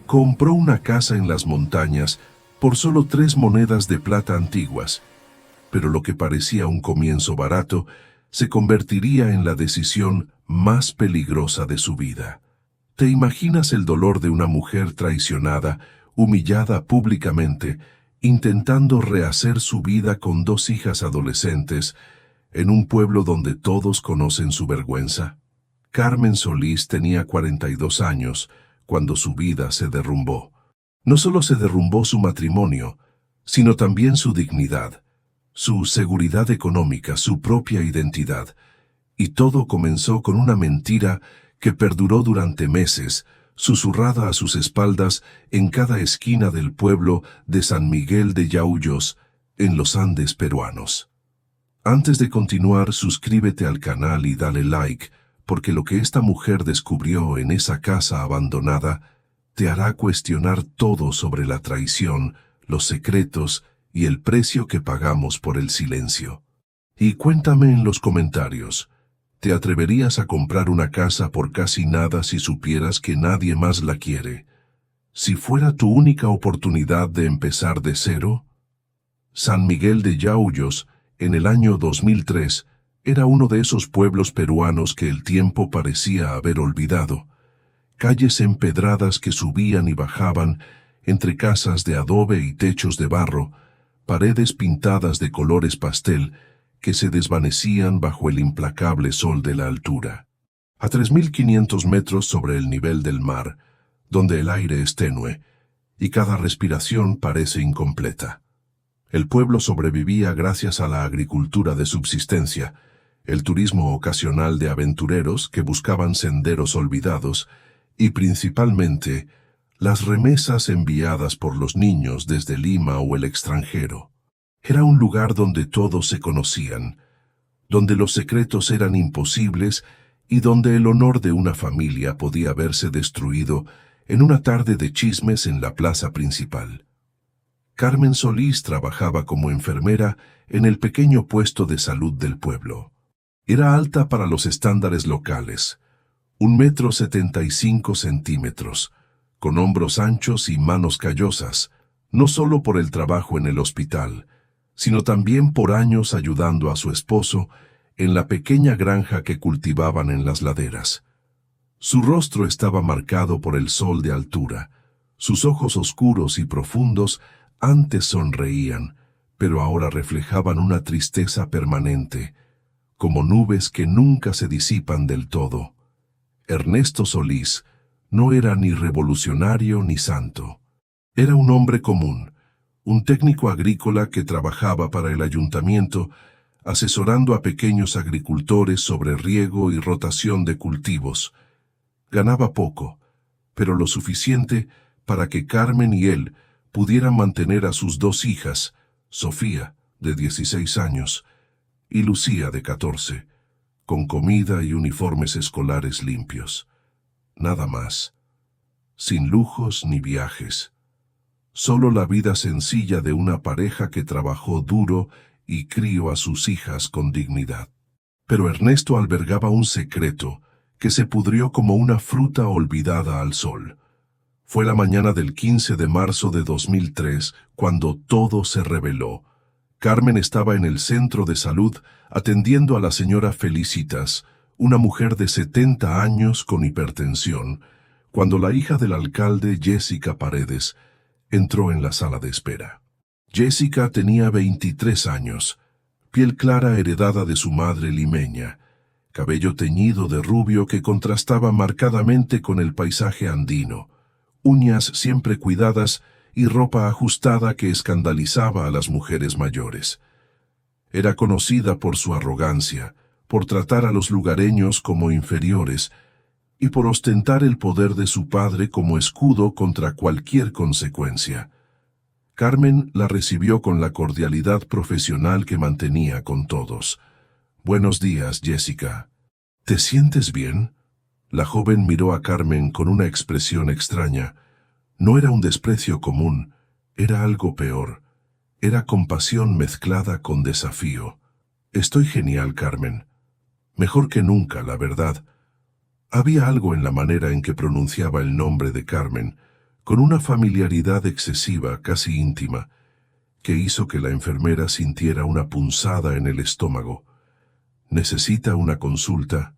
Compró una casa en las montañas por solo 3 monedas de plata antiguas, pero lo que parecía un comienzo barato se convertiría en la decisión más peligrosa de su vida. ¿Te imaginas el dolor de una mujer traicionada, humillada públicamente, intentando rehacer su vida con 2 hijas adolescentes, en un pueblo donde todos conocen su vergüenza? Carmen Solís tenía 42 años cuando su vida se derrumbó. No solo se derrumbó su matrimonio, sino también su dignidad, su seguridad económica, su propia identidad. Y todo comenzó con una mentira que perduró durante meses, susurrada a sus espaldas en cada esquina del pueblo de San Miguel de Yauyos, en los Andes peruanos. Antes de continuar, suscríbete al canal y dale like, porque lo que esta mujer descubrió en esa casa abandonada te hará cuestionar todo sobre la traición, los secretos y el precio que pagamos por el silencio. Y cuéntame en los comentarios, ¿te atreverías a comprar una casa por casi nada si supieras que nadie más la quiere? Si fuera tu única oportunidad de empezar de cero. San Miguel de Yauyos, en el año 2003, era uno de esos pueblos peruanos que el tiempo parecía haber olvidado. Calles empedradas que subían y bajaban, entre casas de adobe y techos de barro, paredes pintadas de colores pastel que se desvanecían bajo el implacable sol de la altura. A 3.500 metros sobre el nivel del mar, donde el aire es tenue y cada respiración parece incompleta. El pueblo sobrevivía gracias a la agricultura de subsistencia, el turismo ocasional de aventureros que buscaban senderos olvidados y principalmente las remesas enviadas por los niños desde Lima o el extranjero. Era un lugar donde todos se conocían, donde los secretos eran imposibles y donde el honor de una familia podía verse destruido en una tarde de chismes en la plaza principal. Carmen Solís trabajaba como enfermera en el pequeño puesto de salud del pueblo. Era alta para los estándares locales, 1,75 metros, con hombros anchos y manos callosas, no solo por el trabajo en el hospital, sino también por años ayudando a su esposo en la pequeña granja que cultivaban en las laderas. Su rostro estaba marcado por el sol de altura, sus ojos oscuros y profundos antes sonreían, pero ahora reflejaban una tristeza permanente, como nubes que nunca se disipan del todo. Ernesto Solís no era ni revolucionario ni santo. Era un hombre común, un técnico agrícola que trabajaba para el ayuntamiento, asesorando a pequeños agricultores sobre riego y rotación de cultivos. Ganaba poco, pero lo suficiente para que Carmen y él pudieran mantener a sus 2 hijas, Sofía, de 16 años, y Lucía, de 14, con comida y uniformes escolares limpios. Nada más. Sin lujos ni viajes. Solo la vida sencilla de una pareja que trabajó duro y crió a sus hijas con dignidad. Pero Ernesto albergaba un secreto que se pudrió como una fruta olvidada al sol. Fue la mañana del 15 de marzo de 2003 cuando todo se reveló. Carmen estaba en el centro de salud atendiendo a la señora Felicitas, una mujer de 70 años con hipertensión, cuando la hija del alcalde, Jessica Paredes, entró en la sala de espera. Jessica tenía 23 años, piel clara heredada de su madre limeña, cabello teñido de rubio que contrastaba marcadamente con el paisaje andino, uñas siempre cuidadas y ropa ajustada que escandalizaba a las mujeres mayores. Era conocida por su arrogancia, por tratar a los lugareños como inferiores y por ostentar el poder de su padre como escudo contra cualquier consecuencia. Carmen la recibió con la cordialidad profesional que mantenía con todos. «Buenos días, Jessica. ¿Te sientes bien?» La joven miró a Carmen con una expresión extraña. No era un desprecio común, era algo peor. Era compasión mezclada con desafío. «Estoy genial, Carmen. Mejor que nunca, la verdad». Había algo en la manera en que pronunciaba el nombre de Carmen, con una familiaridad excesiva, casi íntima, que hizo que la enfermera sintiera una punzada en el estómago. «Necesita una consulta.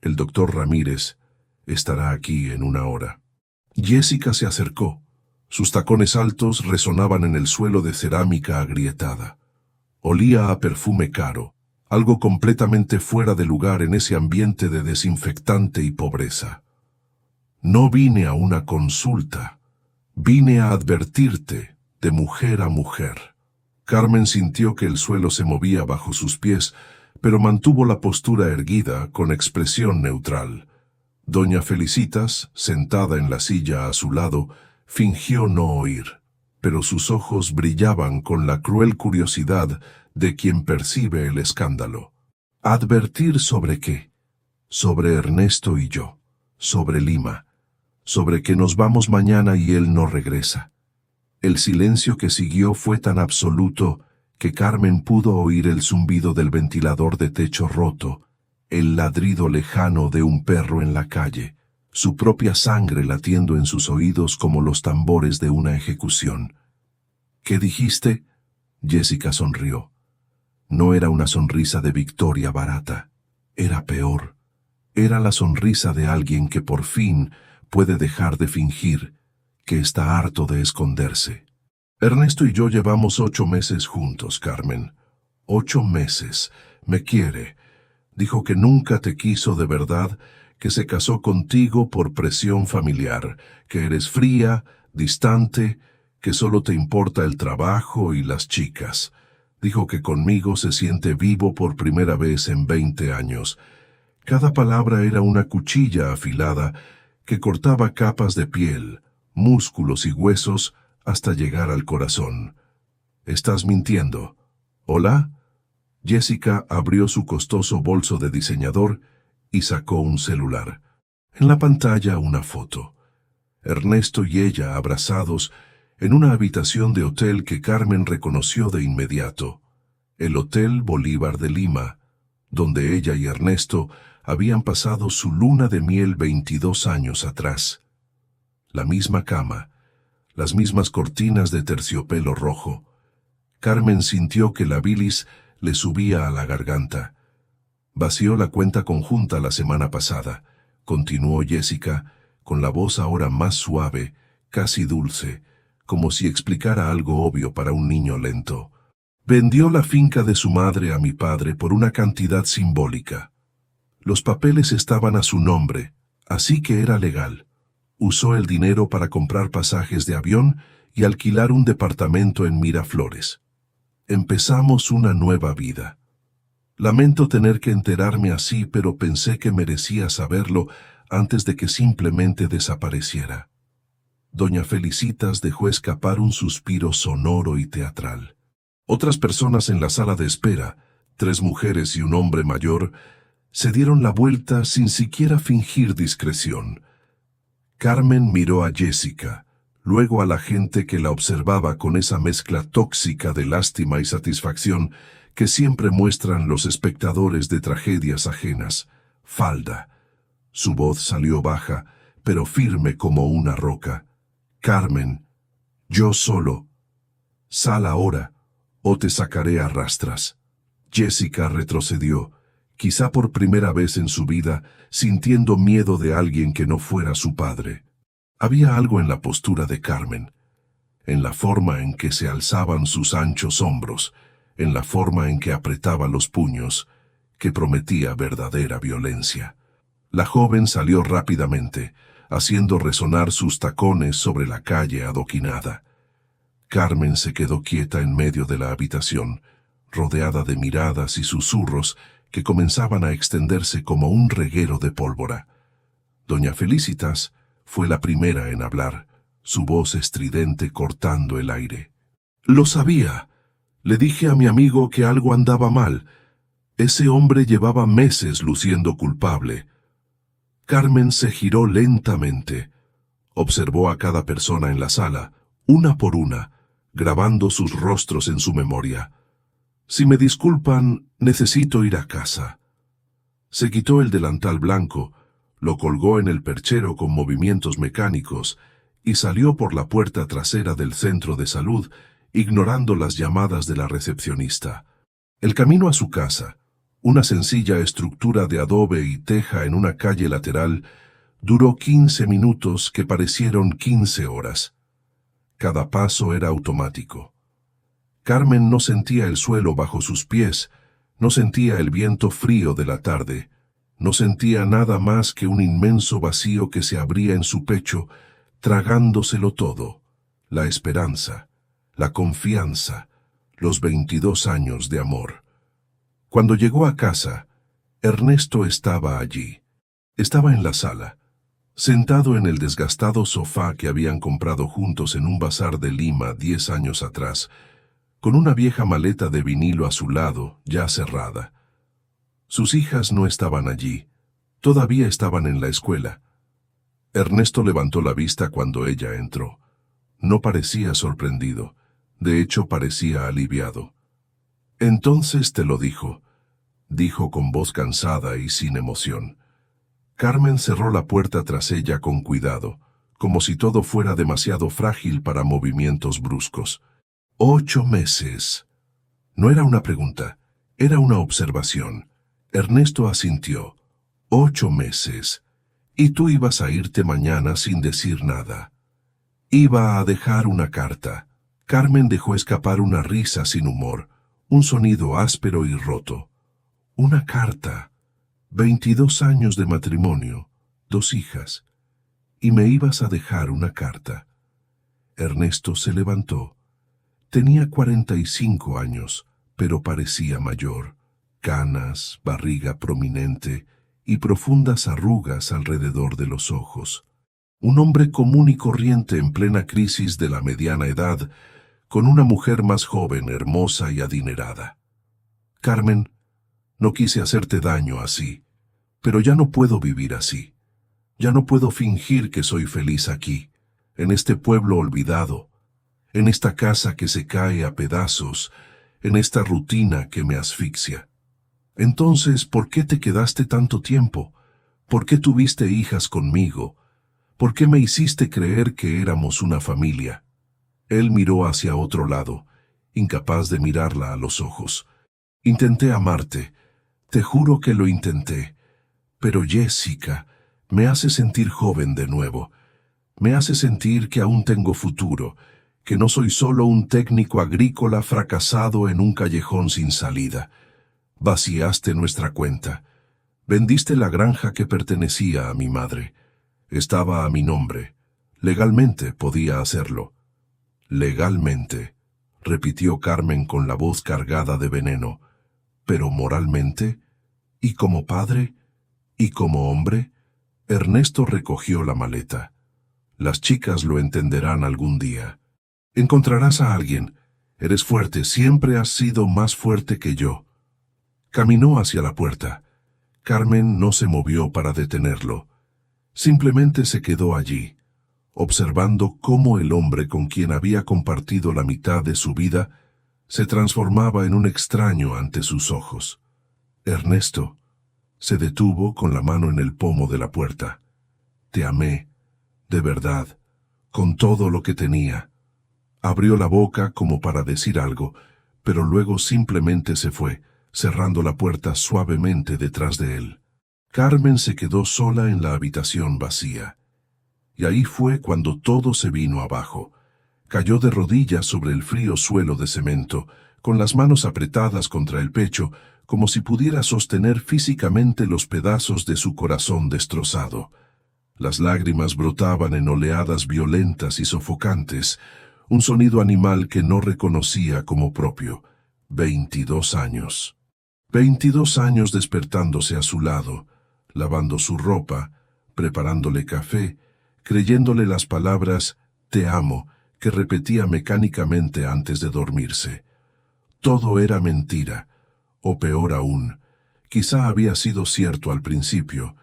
El doctor Ramírez estará aquí en 1 hora». Jessica se acercó. Sus tacones altos resonaban en el suelo de cerámica agrietada. Olía a perfume caro, algo completamente fuera de lugar en ese ambiente de desinfectante y pobreza. «No vine a una consulta. Vine a advertirte, de mujer a mujer». Carmen sintió que el suelo se movía bajo sus pies, pero mantuvo la postura erguida con expresión neutral. Doña Felicitas, sentada en la silla a su lado, fingió no oír, pero sus ojos brillaban con la cruel curiosidad de quien percibe el escándalo. ¿Advertir sobre qué? Sobre Ernesto y yo, sobre Lima, sobre que nos vamos mañana y él no regresa. El silencio que siguió fue tan absoluto que Carmen pudo oír el zumbido del ventilador de techo roto, el ladrido lejano de un perro en la calle, su propia sangre latiendo en sus oídos como los tambores de una ejecución. «¿Qué dijiste?» Jessica sonrió. No era una sonrisa de victoria barata. Era peor. Era la sonrisa de alguien que por fin puede dejar de fingir, que está harto de esconderse. «Ernesto y yo llevamos 8 meses juntos, Carmen. 8 meses. Me quiere. Dijo que nunca te quiso de verdad, que se casó contigo por presión familiar, que eres fría, distante, que solo te importa el trabajo y las chicas. Dijo que conmigo se siente vivo por primera vez en 20 años. Cada palabra era una cuchilla afilada que cortaba capas de piel, músculos y huesos hasta llegar al corazón. «¿Estás mintiendo?» «¿Hola?» Jessica abrió su costoso bolso de diseñador y sacó un celular. En la pantalla una foto. Ernesto y ella abrazados en una habitación de hotel que Carmen reconoció de inmediato. El Hotel Bolívar de Lima, donde ella y Ernesto habían pasado su luna de miel 22 años atrás. La misma cama, las mismas cortinas de terciopelo rojo. Carmen sintió que la bilis le subía a la garganta. Vació la cuenta conjunta la semana pasada, continuó Jessica, con la voz ahora más suave, casi dulce, como si explicara algo obvio para un niño lento. Vendió la finca de su madre a mi padre por una cantidad simbólica. Los papeles estaban a su nombre, así que era legal. Usó el dinero para comprar pasajes de avión y alquilar un departamento en Miraflores. Empezamos una nueva vida. Lamento tener que enterarme así, pero pensé que merecía saberlo antes de que simplemente desapareciera. Doña Felicitas dejó escapar un suspiro sonoro y teatral. Otras personas en la sala de espera, 3 mujeres y un hombre mayor, se dieron la vuelta sin siquiera fingir discreción. Carmen miró a Jessica, luego a la gente que la observaba con esa mezcla tóxica de lástima y satisfacción que siempre muestran los espectadores de tragedias ajenas. Falda. Su voz salió baja, pero firme como una roca. «Carmen, yo solo. Sal ahora, o te sacaré a rastras». Jessica retrocedió, quizá por primera vez en su vida, sintiendo miedo de alguien que no fuera su padre. Había algo en la postura de Carmen, en la forma en que se alzaban sus anchos hombros, en la forma en que apretaba los puños, que prometía verdadera violencia. La joven salió rápidamente, haciendo resonar sus tacones sobre la calle adoquinada. Carmen se quedó quieta en medio de la habitación, rodeada de miradas y susurros que comenzaban a extenderse como un reguero de pólvora. Doña Felicitas fue la primera en hablar, su voz estridente cortando el aire. «Lo sabía. Le dije a mi amigo que algo andaba mal. Ese hombre llevaba meses luciendo culpable». Carmen se giró lentamente. Observó a cada persona en la sala, una por una, grabando sus rostros en su memoria. «Si me disculpan, necesito ir a casa». Se quitó el delantal blanco, lo colgó en el perchero con movimientos mecánicos y salió por la puerta trasera del centro de salud, ignorando las llamadas de la recepcionista. El camino a su casa, una sencilla estructura de adobe y teja en una calle lateral, duró 15 minutos que parecieron 15 horas. Cada paso era automático. Carmen no sentía el suelo bajo sus pies, no sentía el viento frío de la tarde, no sentía nada más que un inmenso vacío que se abría en su pecho, tragándoselo todo: la esperanza, la confianza, los 22 años de amor. Cuando llegó a casa, Ernesto estaba allí. Estaba en la sala, sentado en el desgastado sofá que habían comprado juntos en un bazar de Lima 10 años atrás, con una vieja maleta de vinilo a su lado, ya cerrada. Sus hijas no estaban allí, todavía estaban en la escuela. Ernesto levantó la vista cuando ella entró. No parecía sorprendido, de hecho parecía aliviado. «Entonces te lo dijo», dijo con voz cansada y sin emoción. Carmen cerró la puerta tras ella con cuidado, como si todo fuera demasiado frágil para movimientos bruscos. 8 meses. No era una pregunta, era una observación. Ernesto asintió. 8 meses. Y tú ibas a irte mañana sin decir nada. Iba a dejar una carta. Carmen dejó escapar una risa sin humor, un sonido áspero y roto. Una carta. 22 años de matrimonio, 2 hijas. Y me ibas a dejar una carta. Ernesto se levantó. Tenía 45 años, pero parecía mayor. Canas, barriga prominente y profundas arrugas alrededor de los ojos. Un hombre común y corriente en plena crisis de la mediana edad, con una mujer más joven, hermosa y adinerada. Carmen, no quise hacerte daño así, pero ya no puedo vivir así. Ya no puedo fingir que soy feliz aquí, en este pueblo olvidado, en esta casa que se cae a pedazos, en esta rutina que me asfixia. Entonces, ¿por qué te quedaste tanto tiempo? ¿Por qué tuviste hijas conmigo? ¿Por qué me hiciste creer que éramos una familia? Él miró hacia otro lado, incapaz de mirarla a los ojos. Intenté amarte, te juro que lo intenté, pero Jessica me hace sentir joven de nuevo. Me hace sentir que aún tengo futuro, que no soy solo un técnico agrícola fracasado en un callejón sin salida. Vaciaste nuestra cuenta. Vendiste la granja que pertenecía a mi madre. Estaba a mi nombre. Legalmente podía hacerlo. Legalmente, repitió Carmen con la voz cargada de veneno. Pero moralmente, y como padre, y como hombre, Ernesto recogió la maleta. Las chicas lo entenderán algún día. Encontrarás a alguien. Eres fuerte, siempre has sido más fuerte que yo. Caminó hacia la puerta. Carmen no se movió para detenerlo. Simplemente se quedó allí, observando cómo el hombre con quien había compartido la mitad de su vida se transformaba en un extraño ante sus ojos. Ernesto se detuvo con la mano en el pomo de la puerta. Te amé, de verdad, con todo lo que tenía. Abrió la boca como para decir algo, pero luego simplemente se fue, cerrando la puerta suavemente detrás de él. Carmen se quedó sola en la habitación vacía. Y ahí fue cuando todo se vino abajo. Cayó de rodillas sobre el frío suelo de cemento, con las manos apretadas contra el pecho, como si pudiera sostener físicamente los pedazos de su corazón destrozado. Las lágrimas brotaban en oleadas violentas y sofocantes, un sonido animal que no reconocía como propio. 22 años. 22 años despertándose a su lado, lavando su ropa, preparándole café, creyéndole las palabras «te amo» que repetía mecánicamente antes de dormirse. Todo era mentira, o peor aún, quizá había sido cierto al principio,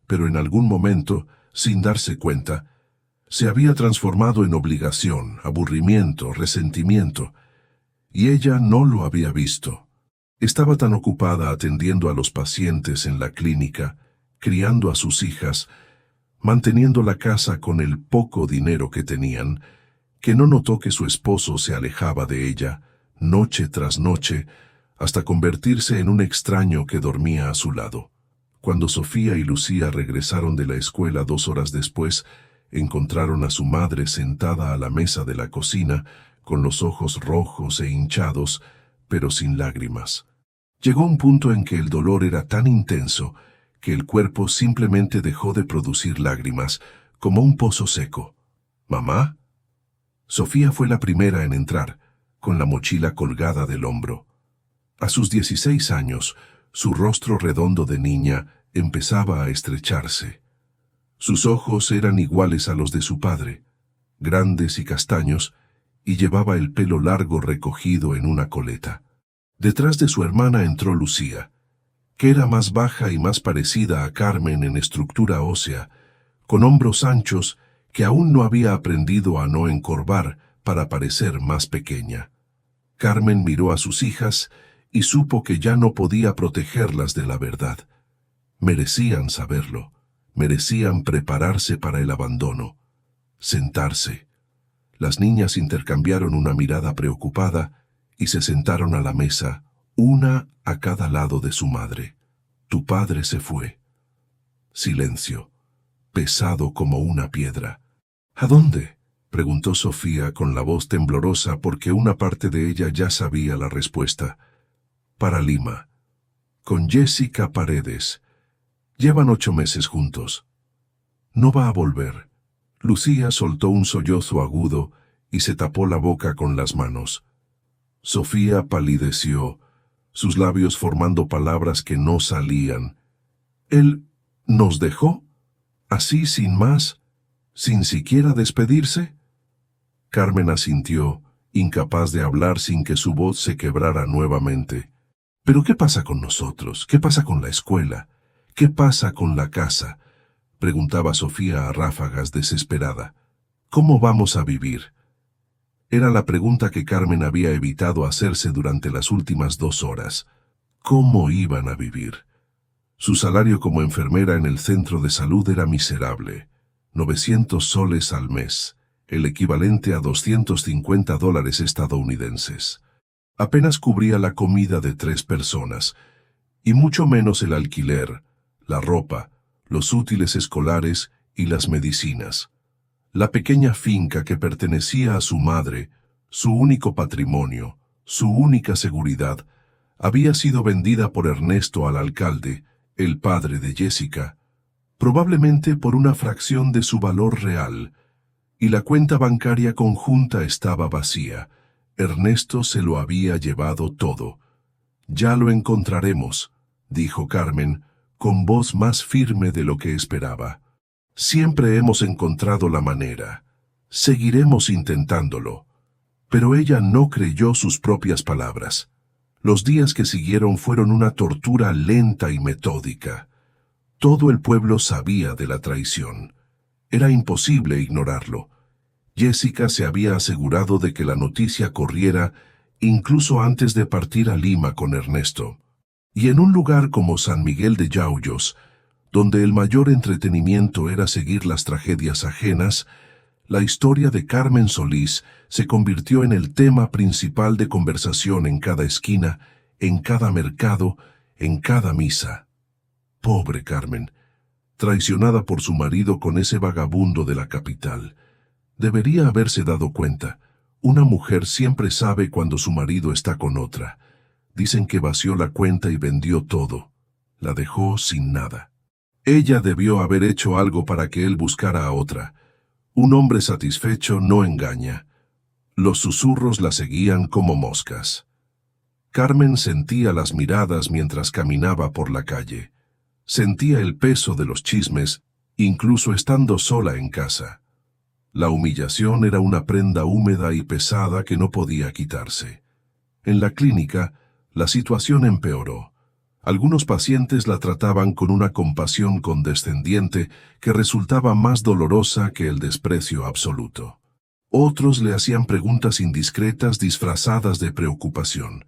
pero en algún momento, sin darse cuenta, se había transformado en obligación, aburrimiento, resentimiento, y ella no lo había visto. Estaba tan ocupada atendiendo a los pacientes en la clínica, criando a sus hijas, manteniendo la casa con el poco dinero que tenían, que no notó que su esposo se alejaba de ella, noche tras noche, hasta convertirse en un extraño que dormía a su lado. Cuando Sofía y Lucía regresaron de la escuela 2 horas después, encontraron a su madre sentada a la mesa de la cocina, con los ojos rojos e hinchados, pero sin lágrimas. Llegó un punto en que el dolor era tan intenso que el cuerpo simplemente dejó de producir lágrimas, como un pozo seco. «¿Mamá?» Sofía fue la primera en entrar, con la mochila colgada del hombro. A sus 16 años, su rostro redondo de niña empezaba a estrecharse. Sus ojos eran iguales a los de su padre, grandes y castaños, y llevaba el pelo largo recogido en una coleta. Detrás de su hermana entró Lucía, que era más baja y más parecida a Carmen en estructura ósea, con hombros anchos que aún no había aprendido a no encorvar para parecer más pequeña. Carmen miró a sus hijas y supo que ya no podía protegerlas de la verdad. Merecían saberlo, merecían prepararse para el abandono, sentarse. Las niñas intercambiaron una mirada preocupada y se sentaron a la mesa, una a cada lado de su madre. «Tu padre se fue». Silencio, pesado como una piedra. «¿A dónde?», preguntó Sofía con la voz temblorosa porque una parte de ella ya sabía la respuesta. «Para Lima, con Jessica Paredes. Llevan 8 meses juntos. No va a volver». Lucía soltó un sollozo agudo y se tapó la boca con las manos. Sofía palideció, sus labios formando palabras que no salían. «¿Él nos dejó? ¿Así sin más? ¿Sin siquiera despedirse?». Carmen asintió, incapaz de hablar sin que su voz se quebrara nuevamente. «¿Pero qué pasa con nosotros? ¿Qué pasa con la escuela? ¿Qué pasa con la casa?», preguntaba Sofía a ráfagas, desesperada. «¿Cómo vamos a vivir?». Era la pregunta que Carmen había evitado hacerse durante las últimas 2 horas. ¿Cómo iban a vivir? Su salario como enfermera en el centro de salud era miserable, 900 soles al mes, el equivalente a $250 estadounidenses. Apenas cubría la comida de 3 personas, y mucho menos el alquiler, la ropa, los útiles escolares y las medicinas. La pequeña finca que pertenecía a su madre, su único patrimonio, su única seguridad, había sido vendida por Ernesto al alcalde, el padre de Jessica, probablemente por una fracción de su valor real, y la cuenta bancaria conjunta estaba vacía. Ernesto se lo había llevado todo. «Ya lo encontraremos», dijo Carmen, con voz más firme de lo que esperaba. «Siempre hemos encontrado la manera. Seguiremos intentándolo». Pero ella no creyó sus propias palabras. Los días que siguieron fueron una tortura lenta y metódica. Todo el pueblo sabía de la traición. Era imposible ignorarlo. Jessica se había asegurado de que la noticia corriera incluso antes de partir a Lima con Ernesto. Y en un lugar como San Miguel de Yauyos, donde el mayor entretenimiento era seguir las tragedias ajenas, la historia de Carmen Solís se convirtió en el tema principal de conversación en cada esquina, en cada mercado, en cada misa. Pobre Carmen, traicionada por su marido con ese vagabundo de la capital. Debería haberse dado cuenta. Una mujer siempre sabe cuando su marido está con otra. Dicen que vació la cuenta y vendió todo. La dejó sin nada. Ella debió haber hecho algo para que él buscara a otra. Un hombre satisfecho no engaña. Los susurros la seguían como moscas. Carmen sentía las miradas mientras caminaba por la calle. Sentía el peso de los chismes, incluso estando sola en casa. La humillación era una prenda húmeda y pesada que no podía quitarse. En la clínica, la situación empeoró. Algunos pacientes la trataban con una compasión condescendiente que resultaba más dolorosa que el desprecio absoluto. Otros le hacían preguntas indiscretas disfrazadas de preocupación.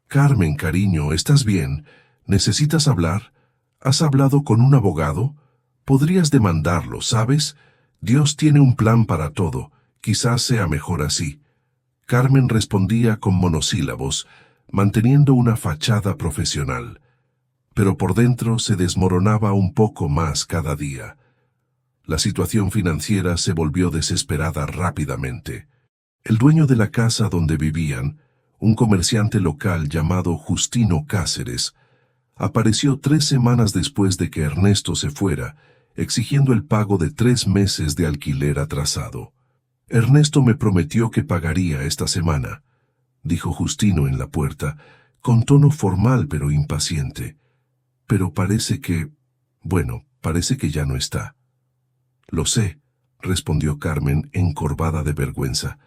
«Carmen, cariño, ¿estás bien? ¿Necesitas hablar? ¿Has hablado con un abogado? Podrías demandarlo, ¿sabes? Dios tiene un plan para todo. Quizás sea mejor así. Carmen respondía con monosílabos, manteniendo una fachada profesional. Pero por dentro se desmoronaba un poco más cada día. La situación financiera se volvió desesperada rápidamente. El dueño de la casa donde vivían, un comerciante local llamado Justino Cáceres, apareció 3 semanas después de que Ernesto se fuera, exigiendo el pago de 3 meses de alquiler atrasado. Ernesto me prometió que pagaría esta semana, dijo Justino en la puerta, con tono formal pero impaciente. Pero parece que ya no está. Lo sé, respondió Carmen, encorvada de vergüenza.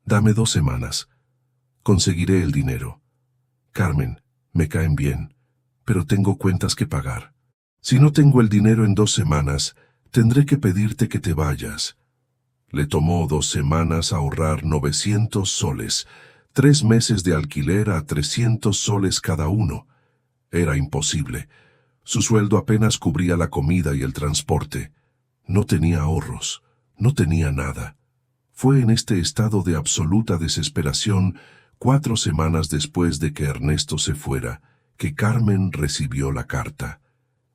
Dame 2 semanas. Conseguiré el dinero. Carmen, me caen bien, pero tengo cuentas que pagar. Si no tengo el dinero en 2 semanas, tendré que pedirte que te vayas. Le tomó 2 semanas ahorrar 900 soles, 3 meses de alquiler a 300 soles cada uno. Era imposible. Su sueldo apenas cubría la comida y el transporte. No tenía ahorros, no tenía nada. Fue en este estado de absoluta desesperación, 4 semanas después de que Ernesto se fuera, que Carmen recibió la carta.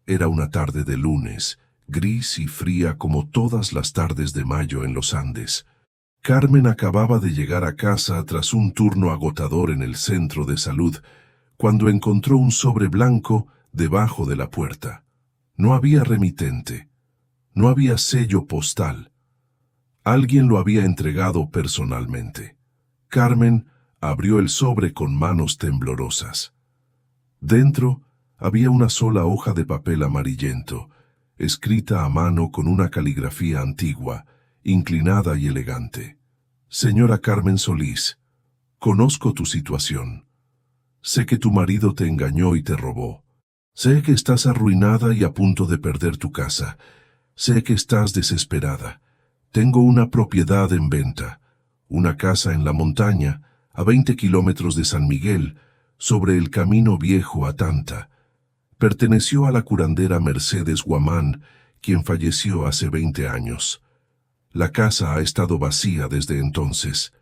Era una tarde de lunes, gris y fría como todas las tardes de mayo en los Andes. Carmen acababa de llegar a casa tras un turno agotador en el centro de salud, cuando encontró un sobre blanco debajo de la puerta. No había remitente, no había sello postal. Alguien lo había entregado personalmente. Carmen abrió el sobre con manos temblorosas. Dentro había una sola hoja de papel amarillento, escrita a mano con una caligrafía antigua, inclinada y elegante. Señora Carmen Solís, conozco tu situación. Sé que tu marido te engañó y te robó. Sé que estás arruinada y a punto de perder tu casa. Sé que estás desesperada. Tengo una propiedad en venta, una casa en la montaña, a 20 kilómetros de San Miguel, sobre el camino viejo a Tanta. Perteneció a la curandera Mercedes Guamán, quien falleció hace 20 años. La casa ha estado vacía desde entonces.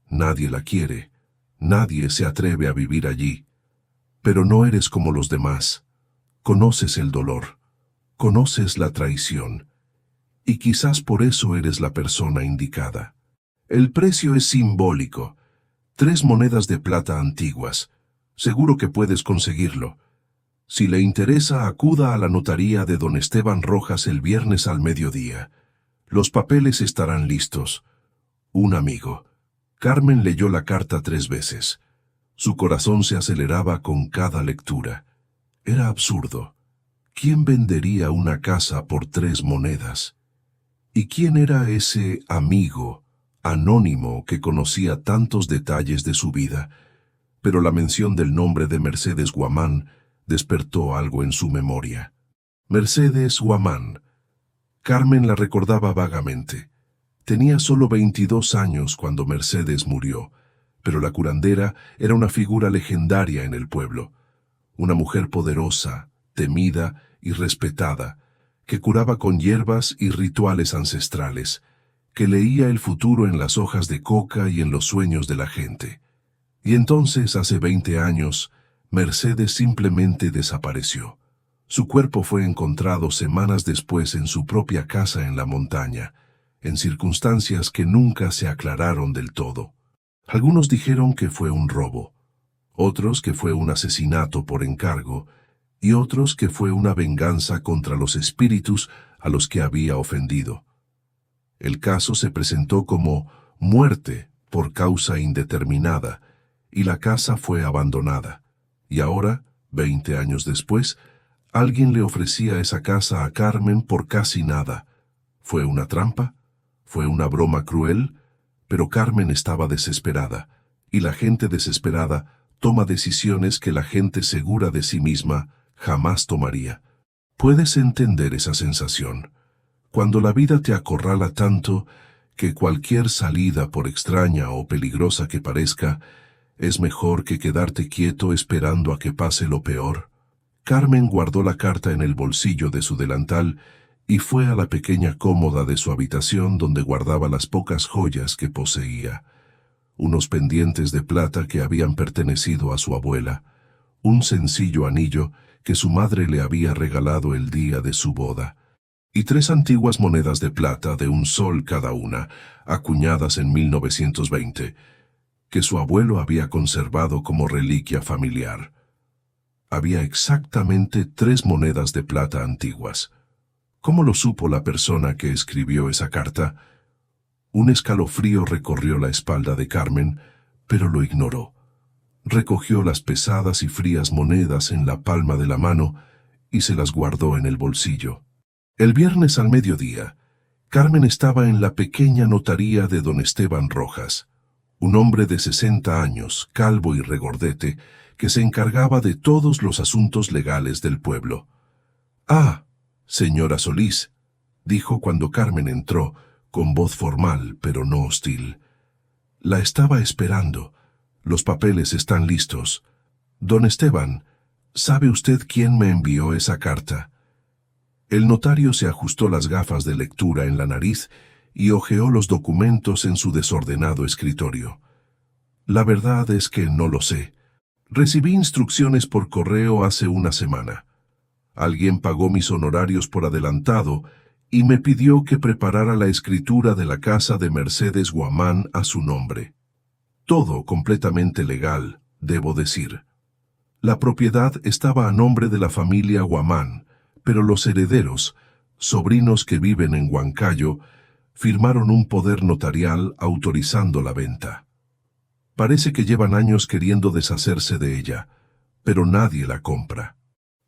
Nadie la quiere, nadie se atreve a vivir allí. Pero no eres como los demás. Conoces el dolor, conoces la traición, y quizás por eso eres la persona indicada. El precio es simbólico. 3 monedas de plata antiguas. Seguro que puedes conseguirlo. Si le interesa, acuda a la notaría de don Esteban Rojas el viernes al mediodía. Los papeles estarán listos. Un amigo. Carmen leyó la carta 3 veces. Su corazón se aceleraba con cada lectura. Era absurdo. ¿Quién vendería una casa por 3 monedas? ¿Y quién era ese amigo anónimo que conocía tantos detalles de su vida? Pero la mención del nombre de Mercedes Guamán despertó algo en su memoria. Mercedes Guamán. Carmen la recordaba vagamente. Tenía solo 22 años cuando Mercedes murió, pero la curandera era una figura legendaria en el pueblo. Una mujer poderosa, temida y respetada, que curaba con hierbas y rituales ancestrales, que leía el futuro en las hojas de coca y en los sueños de la gente. Y entonces, hace 20 años, Mercedes simplemente desapareció. Su cuerpo fue encontrado semanas después en su propia casa en la montaña, en circunstancias que nunca se aclararon del todo. Algunos dijeron que fue un robo, otros que fue un asesinato por encargo, y otros que fue una venganza contra los espíritus a los que había ofendido. El caso se presentó como muerte por causa indeterminada, y la casa fue abandonada. Y ahora, 20 años después, alguien le ofrecía esa casa a Carmen por casi nada. ¿Fue una trampa? ¿Fue una broma cruel? Pero Carmen estaba desesperada, y la gente desesperada toma decisiones que la gente segura de sí misma jamás tomaría. ¿Puedes entender esa sensación? Cuando la vida te acorrala tanto que cualquier salida, por extraña o peligrosa que parezca, es mejor que quedarte quieto esperando a que pase lo peor. Carmen guardó la carta en el bolsillo de su delantal y fue a la pequeña cómoda de su habitación donde guardaba las pocas joyas que poseía. Unos pendientes de plata que habían pertenecido a su abuela, un sencillo anillo que su madre le había regalado el día de su boda, y 3 antiguas monedas de plata de 1 sol cada una, acuñadas en 1920, que su abuelo había conservado como reliquia familiar. Había exactamente 3 monedas de plata antiguas. ¿Cómo lo supo la persona que escribió esa carta? Un escalofrío recorrió la espalda de Carmen, pero lo ignoró. Recogió las pesadas y frías monedas en la palma de la mano y se las guardó en el bolsillo. El viernes al mediodía, Carmen estaba en la pequeña notaría de don Esteban Rojas, un hombre de 60 años, calvo y regordete, que se encargaba de todos los asuntos legales del pueblo. «Ah, señora Solís», dijo cuando Carmen entró, con voz formal pero no hostil. «La estaba esperando. Los papeles están listos. Don Esteban, ¿sabe usted quién me envió esa carta?» El notario se ajustó las gafas de lectura en la nariz y hojeó los documentos en su desordenado escritorio. «La verdad es que no lo sé. Recibí instrucciones por correo hace una semana. Alguien pagó mis honorarios por adelantado y me pidió que preparara la escritura de la casa de Mercedes Guamán a su nombre. Todo completamente legal, debo decir. La propiedad estaba a nombre de la familia Guamán, pero los herederos, sobrinos que viven en Huancayo, firmaron un poder notarial autorizando la venta. Parece que llevan años queriendo deshacerse de ella, pero nadie la compra».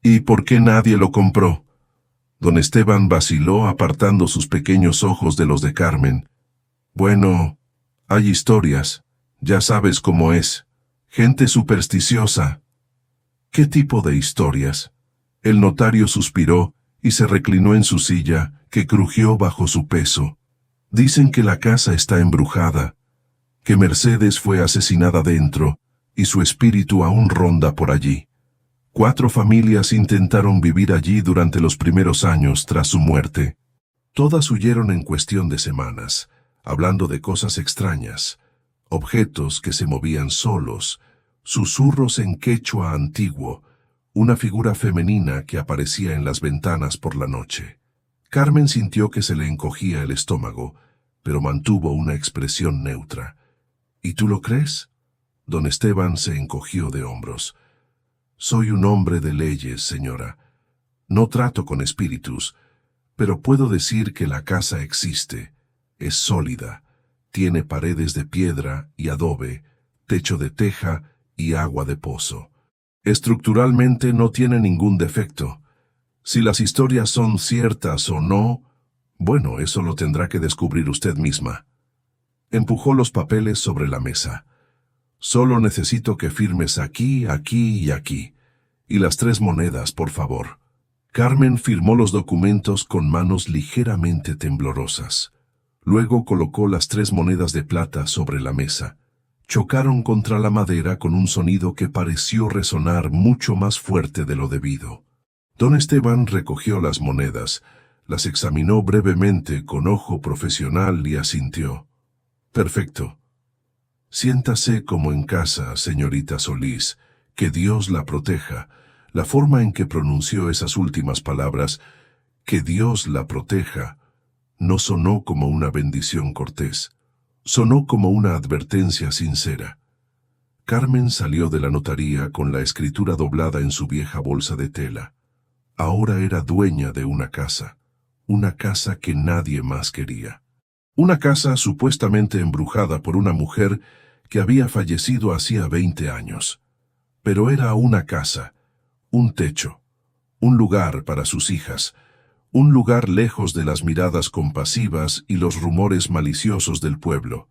«¿Y por qué nadie lo compró?». Don Esteban vaciló apartando sus pequeños ojos de los de Carmen. «Bueno, hay historias, ya sabes cómo es, gente supersticiosa». «¿Qué tipo de historias?». El notario suspiró y se reclinó en su silla, que crujió bajo su peso. «Dicen que la casa está embrujada, que Mercedes fue asesinada dentro y su espíritu aún ronda por allí. 4 familias intentaron vivir allí durante los primeros años tras su muerte. Todas huyeron en cuestión de semanas, hablando de cosas extrañas, objetos que se movían solos, susurros en quechua antiguo, una figura femenina que aparecía en las ventanas por la noche». Carmen sintió que se le encogía el estómago, pero mantuvo una expresión neutra. «¿Y tú lo crees?». Don Esteban se encogió de hombros. «Soy un hombre de leyes, señora. No trato con espíritus, pero puedo decir que la casa existe. Es sólida. Tiene paredes de piedra y adobe, techo de teja y agua de pozo. Estructuralmente no tiene ningún defecto. Si las historias son ciertas o no, bueno, eso lo tendrá que descubrir usted misma». Empujó los papeles sobre la mesa. «Solo necesito que firmes aquí, aquí y aquí. Y las 3 monedas, por favor». Carmen firmó los documentos con manos ligeramente temblorosas. Luego colocó las 3 monedas de plata sobre la mesa. Chocaron contra la madera con un sonido que pareció resonar mucho más fuerte de lo debido. Don Esteban recogió las monedas, las examinó brevemente con ojo profesional y asintió. «Perfecto. Siéntase como en casa, señorita Solís, que Dios la proteja». La forma en que pronunció esas últimas palabras, «que Dios la proteja», no sonó como una bendición cortés, sonó como una advertencia sincera. Carmen salió de la notaría con la escritura doblada en su vieja bolsa de tela. Ahora era dueña de una casa que nadie más quería. Una casa supuestamente embrujada por una mujer que había fallecido hacía 20 años. Pero era una casa, un techo, un lugar para sus hijas, un lugar lejos de las miradas compasivas y los rumores maliciosos del pueblo.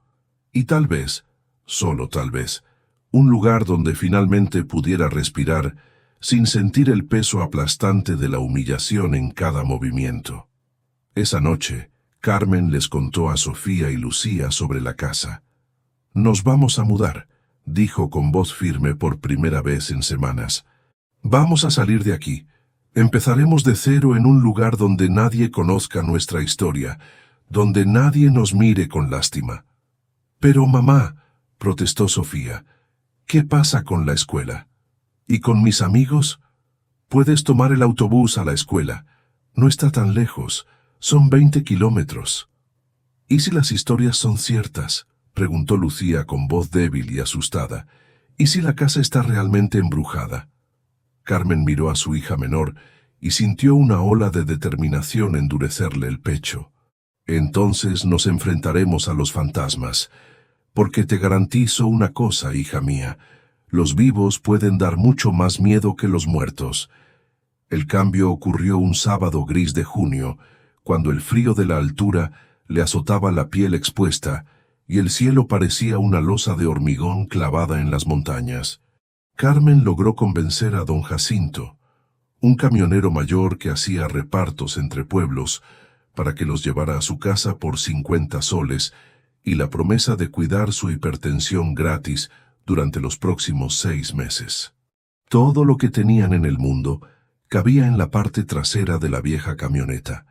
Y tal vez, solo tal vez, un lugar donde finalmente pudiera respirar sin sentir el peso aplastante de la humillación en cada movimiento. Esa noche, Carmen les contó a Sofía y Lucía sobre la casa. «Nos vamos a mudar», dijo con voz firme por primera vez en semanas. «Vamos a salir de aquí. Empezaremos de cero en un lugar donde nadie conozca nuestra historia, donde nadie nos mire con lástima. Pero mamá, protestó Sofía, ¿qué pasa con la escuela? ¿Y con mis amigos? Puedes tomar el autobús a la escuela. No está tan lejos. Son 20 kilómetros. ¿Y si las historias son ciertas?, preguntó Lucía con voz débil y asustada. ¿Y si la casa está realmente embrujada? Carmen miró a su hija menor y sintió una ola de determinación endurecerle el pecho. Entonces nos enfrentaremos a los fantasmas, porque te garantizo una cosa, hija mía, los vivos pueden dar mucho más miedo que los muertos. El cambio ocurrió un sábado gris de junio, cuando el frío de la altura le azotaba la piel expuesta y el cielo parecía una losa de hormigón clavada en las montañas. Carmen logró convencer a don Jacinto, un camionero mayor que hacía repartos entre pueblos, para que los llevara a su casa por 50 soles y la promesa de cuidar su hipertensión gratis durante los próximos 6 meses. Todo lo que tenían en el mundo cabía en la parte trasera de la vieja camioneta.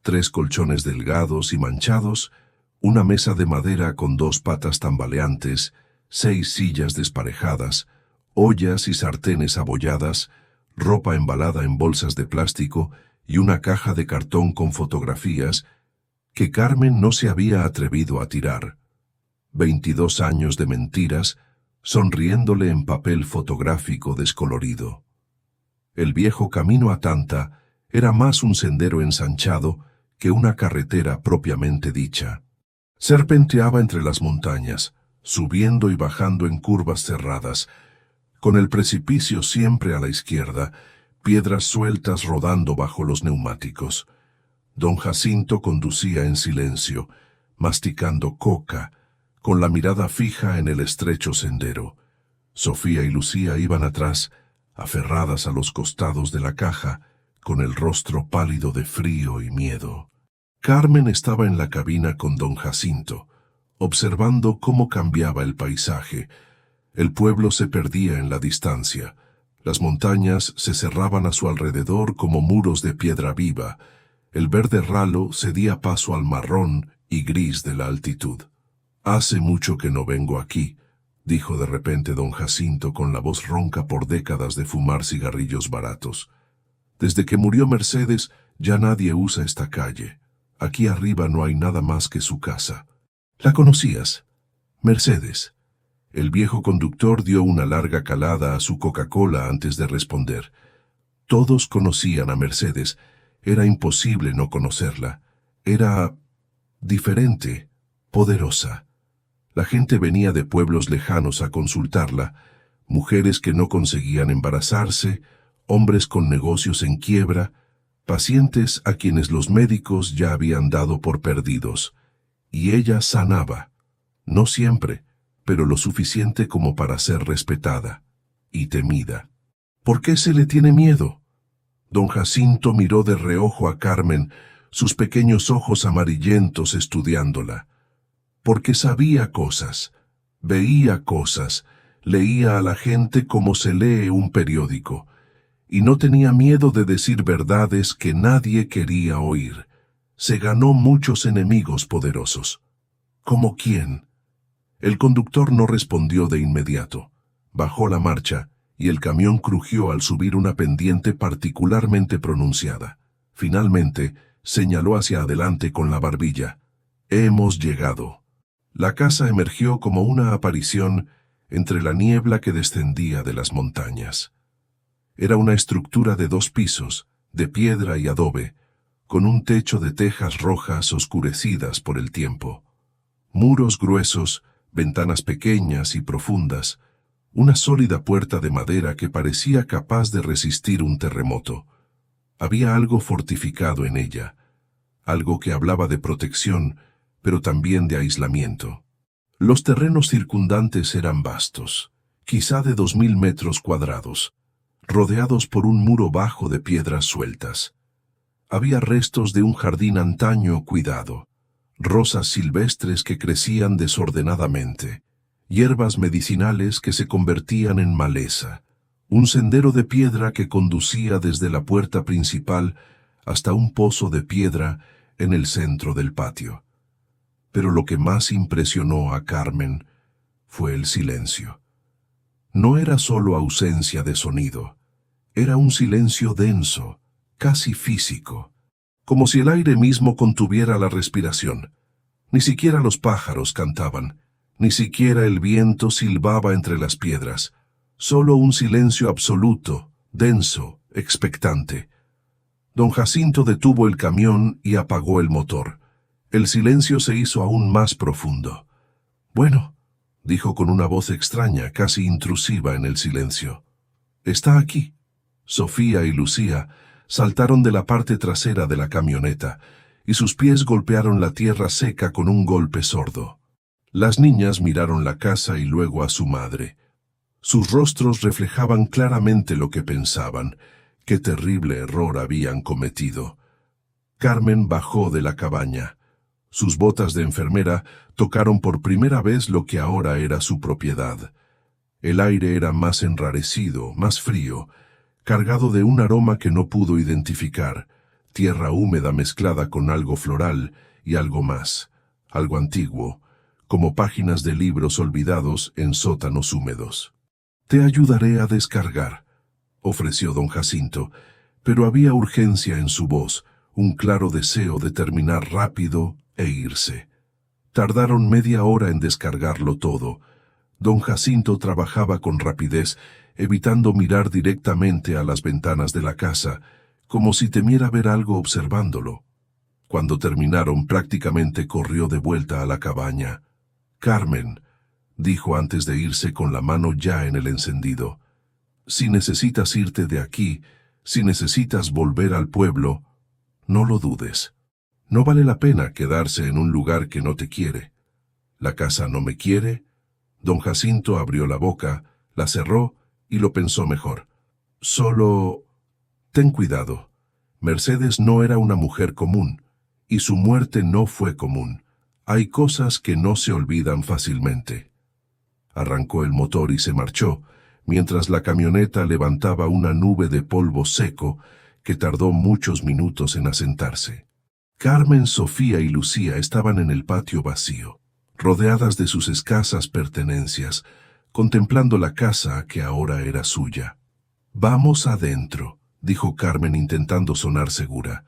3 colchones delgados y manchados, una mesa de madera con 2 patas tambaleantes, 6 sillas desparejadas, ollas y sartenes abolladas, ropa embalada en bolsas de plástico y una caja de cartón con fotografías que Carmen no se había atrevido a tirar. 22 años de mentiras, sonriéndole en papel fotográfico descolorido. El viejo camino a Tanta era más un sendero ensanchado que una carretera propiamente dicha. Serpenteaba entre las montañas, subiendo y bajando en curvas cerradas, con el precipicio siempre a la izquierda, piedras sueltas rodando bajo los neumáticos. Don Jacinto conducía en silencio, masticando coca, con la mirada fija en el estrecho sendero. Sofía y Lucía iban atrás, aferradas a los costados de la caja, con el rostro pálido de frío y miedo. Carmen estaba en la cabina con don Jacinto, observando cómo cambiaba el paisaje. El pueblo se perdía en la distancia. Las montañas se cerraban a su alrededor como muros de piedra viva. El verde ralo cedía paso al marrón y gris de la altitud. «Hace mucho que no vengo aquí», dijo de repente don Jacinto con la voz ronca por décadas de fumar cigarrillos baratos. «Desde que murió Mercedes ya nadie usa esta calle. Aquí arriba no hay nada más que su casa». «¿La conocías? Mercedes». El viejo conductor dio una larga calada a su Coca-Cola antes de responder. Todos conocían a Mercedes. Era imposible no conocerla. Era diferente, poderosa. La gente venía de pueblos lejanos a consultarla, mujeres que no conseguían embarazarse, hombres con negocios en quiebra, pacientes a quienes los médicos ya habían dado por perdidos. Y ella sanaba, no siempre, pero lo suficiente como para ser respetada y temida. ¿Por qué se le tiene miedo? Don Jacinto miró de reojo a Carmen, sus pequeños ojos amarillentos estudiándola. Porque sabía cosas, veía cosas, leía a la gente como se lee un periódico, y no tenía miedo de decir verdades que nadie quería oír. Se ganó muchos enemigos poderosos. ¿Cómo quién? El conductor no respondió de inmediato. Bajó la marcha, y el camión crujió al subir una pendiente particularmente pronunciada. Finalmente, señaló hacia adelante con la barbilla. «Hemos llegado». La casa emergió como una aparición entre la niebla que descendía de las montañas. Era una estructura de 2 pisos, de piedra y adobe, con un techo de tejas rojas oscurecidas por el tiempo. Muros gruesos, ventanas pequeñas y profundas, una sólida puerta de madera que parecía capaz de resistir un terremoto. Había algo fortificado en ella, algo que hablaba de protección, pero también de aislamiento. Los terrenos circundantes eran vastos, quizá de 2000 metros cuadrados, rodeados por un muro bajo de piedras sueltas. Había restos de un jardín antaño cuidado, rosas silvestres que crecían desordenadamente, hierbas medicinales que se convertían en maleza, un sendero de piedra que conducía desde la puerta principal hasta un pozo de piedra en el centro del patio. Pero lo que más impresionó a Carmen fue el silencio. No era solo ausencia de sonido, era un silencio denso, casi físico, como si el aire mismo contuviera la respiración. Ni siquiera los pájaros cantaban, ni siquiera el viento silbaba entre las piedras, solo un silencio absoluto, denso, expectante. Don Jacinto detuvo el camión y apagó el motor. El silencio se hizo aún más profundo. «Bueno», dijo con una voz extraña, casi intrusiva en el silencio. «Está aquí». Sofía y Lucía saltaron de la parte trasera de la camioneta y sus pies golpearon la tierra seca con un golpe sordo. Las niñas miraron la casa y luego a su madre. Sus rostros reflejaban claramente lo que pensaban, qué terrible error habían cometido. Carmen bajó de la cabaña. Sus botas de enfermera tocaron por primera vez lo que ahora era su propiedad. El aire era más enrarecido, más frío, cargado de un aroma que no pudo identificar, tierra húmeda mezclada con algo floral y algo más, algo antiguo, como páginas de libros olvidados en sótanos húmedos. «Te ayudaré a descargar», ofreció don Jacinto, pero había urgencia en su voz, un claro deseo de terminar rápido e irse. Tardaron media hora en descargarlo todo. Don Jacinto trabajaba con rapidez, evitando mirar directamente a las ventanas de la casa, como si temiera ver algo observándolo. Cuando terminaron, prácticamente corrió de vuelta a la cabaña. «Carmen», dijo antes de irse con la mano ya en el encendido, «si necesitas irte de aquí, si necesitas volver al pueblo, no lo dudes. No vale la pena quedarse en un lugar que no te quiere. La casa no me quiere». Don Jacinto abrió la boca, la cerró y lo pensó mejor. «Solo ten cuidado. Mercedes no era una mujer común, y su muerte no fue común. Hay cosas que no se olvidan fácilmente». Arrancó el motor y se marchó, mientras la camioneta levantaba una nube de polvo seco que tardó muchos minutos en asentarse. Carmen, Sofía y Lucía estaban en el patio vacío, rodeadas de sus escasas pertenencias, contemplando la casa que ahora era suya. «Vamos adentro», dijo Carmen intentando sonar segura.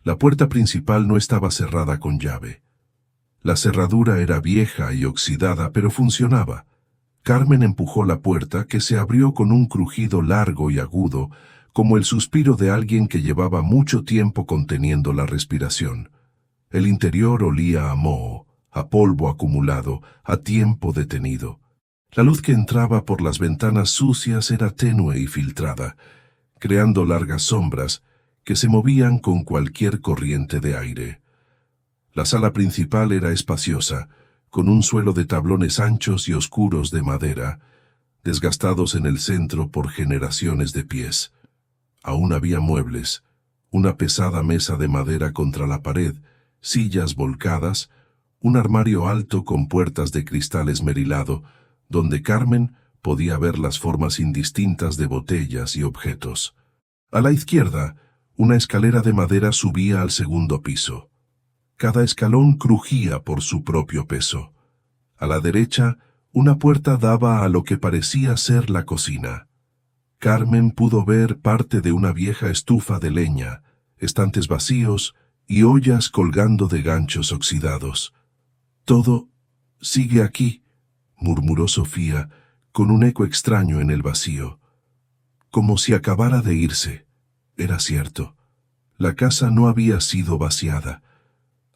La puerta principal no estaba cerrada con llave. La cerradura era vieja y oxidada, pero funcionaba. Carmen empujó la puerta, que se abrió con un crujido largo y agudo, como el suspiro de alguien que llevaba mucho tiempo conteniendo la respiración. El interior olía a moho, a polvo acumulado, a tiempo detenido. La luz que entraba por las ventanas sucias era tenue y filtrada, creando largas sombras que se movían con cualquier corriente de aire. La sala principal era espaciosa, con un suelo de tablones anchos y oscuros de madera, desgastados en el centro por generaciones de pies. Aún había muebles, una pesada mesa de madera contra la pared, sillas volcadas, un armario alto con puertas de cristal esmerilado, donde Carmen podía ver las formas indistintas de botellas y objetos. A la izquierda, una escalera de madera subía al segundo piso. Cada escalón crujía por su propio peso. A la derecha, una puerta daba a lo que parecía ser la cocina. Carmen pudo ver parte de una vieja estufa de leña, estantes vacíos y ollas colgando de ganchos oxidados. «Todo sigue aquí», murmuró Sofía, con un eco extraño en el vacío. Como si acabara de irse. Era cierto. La casa no había sido vaciada.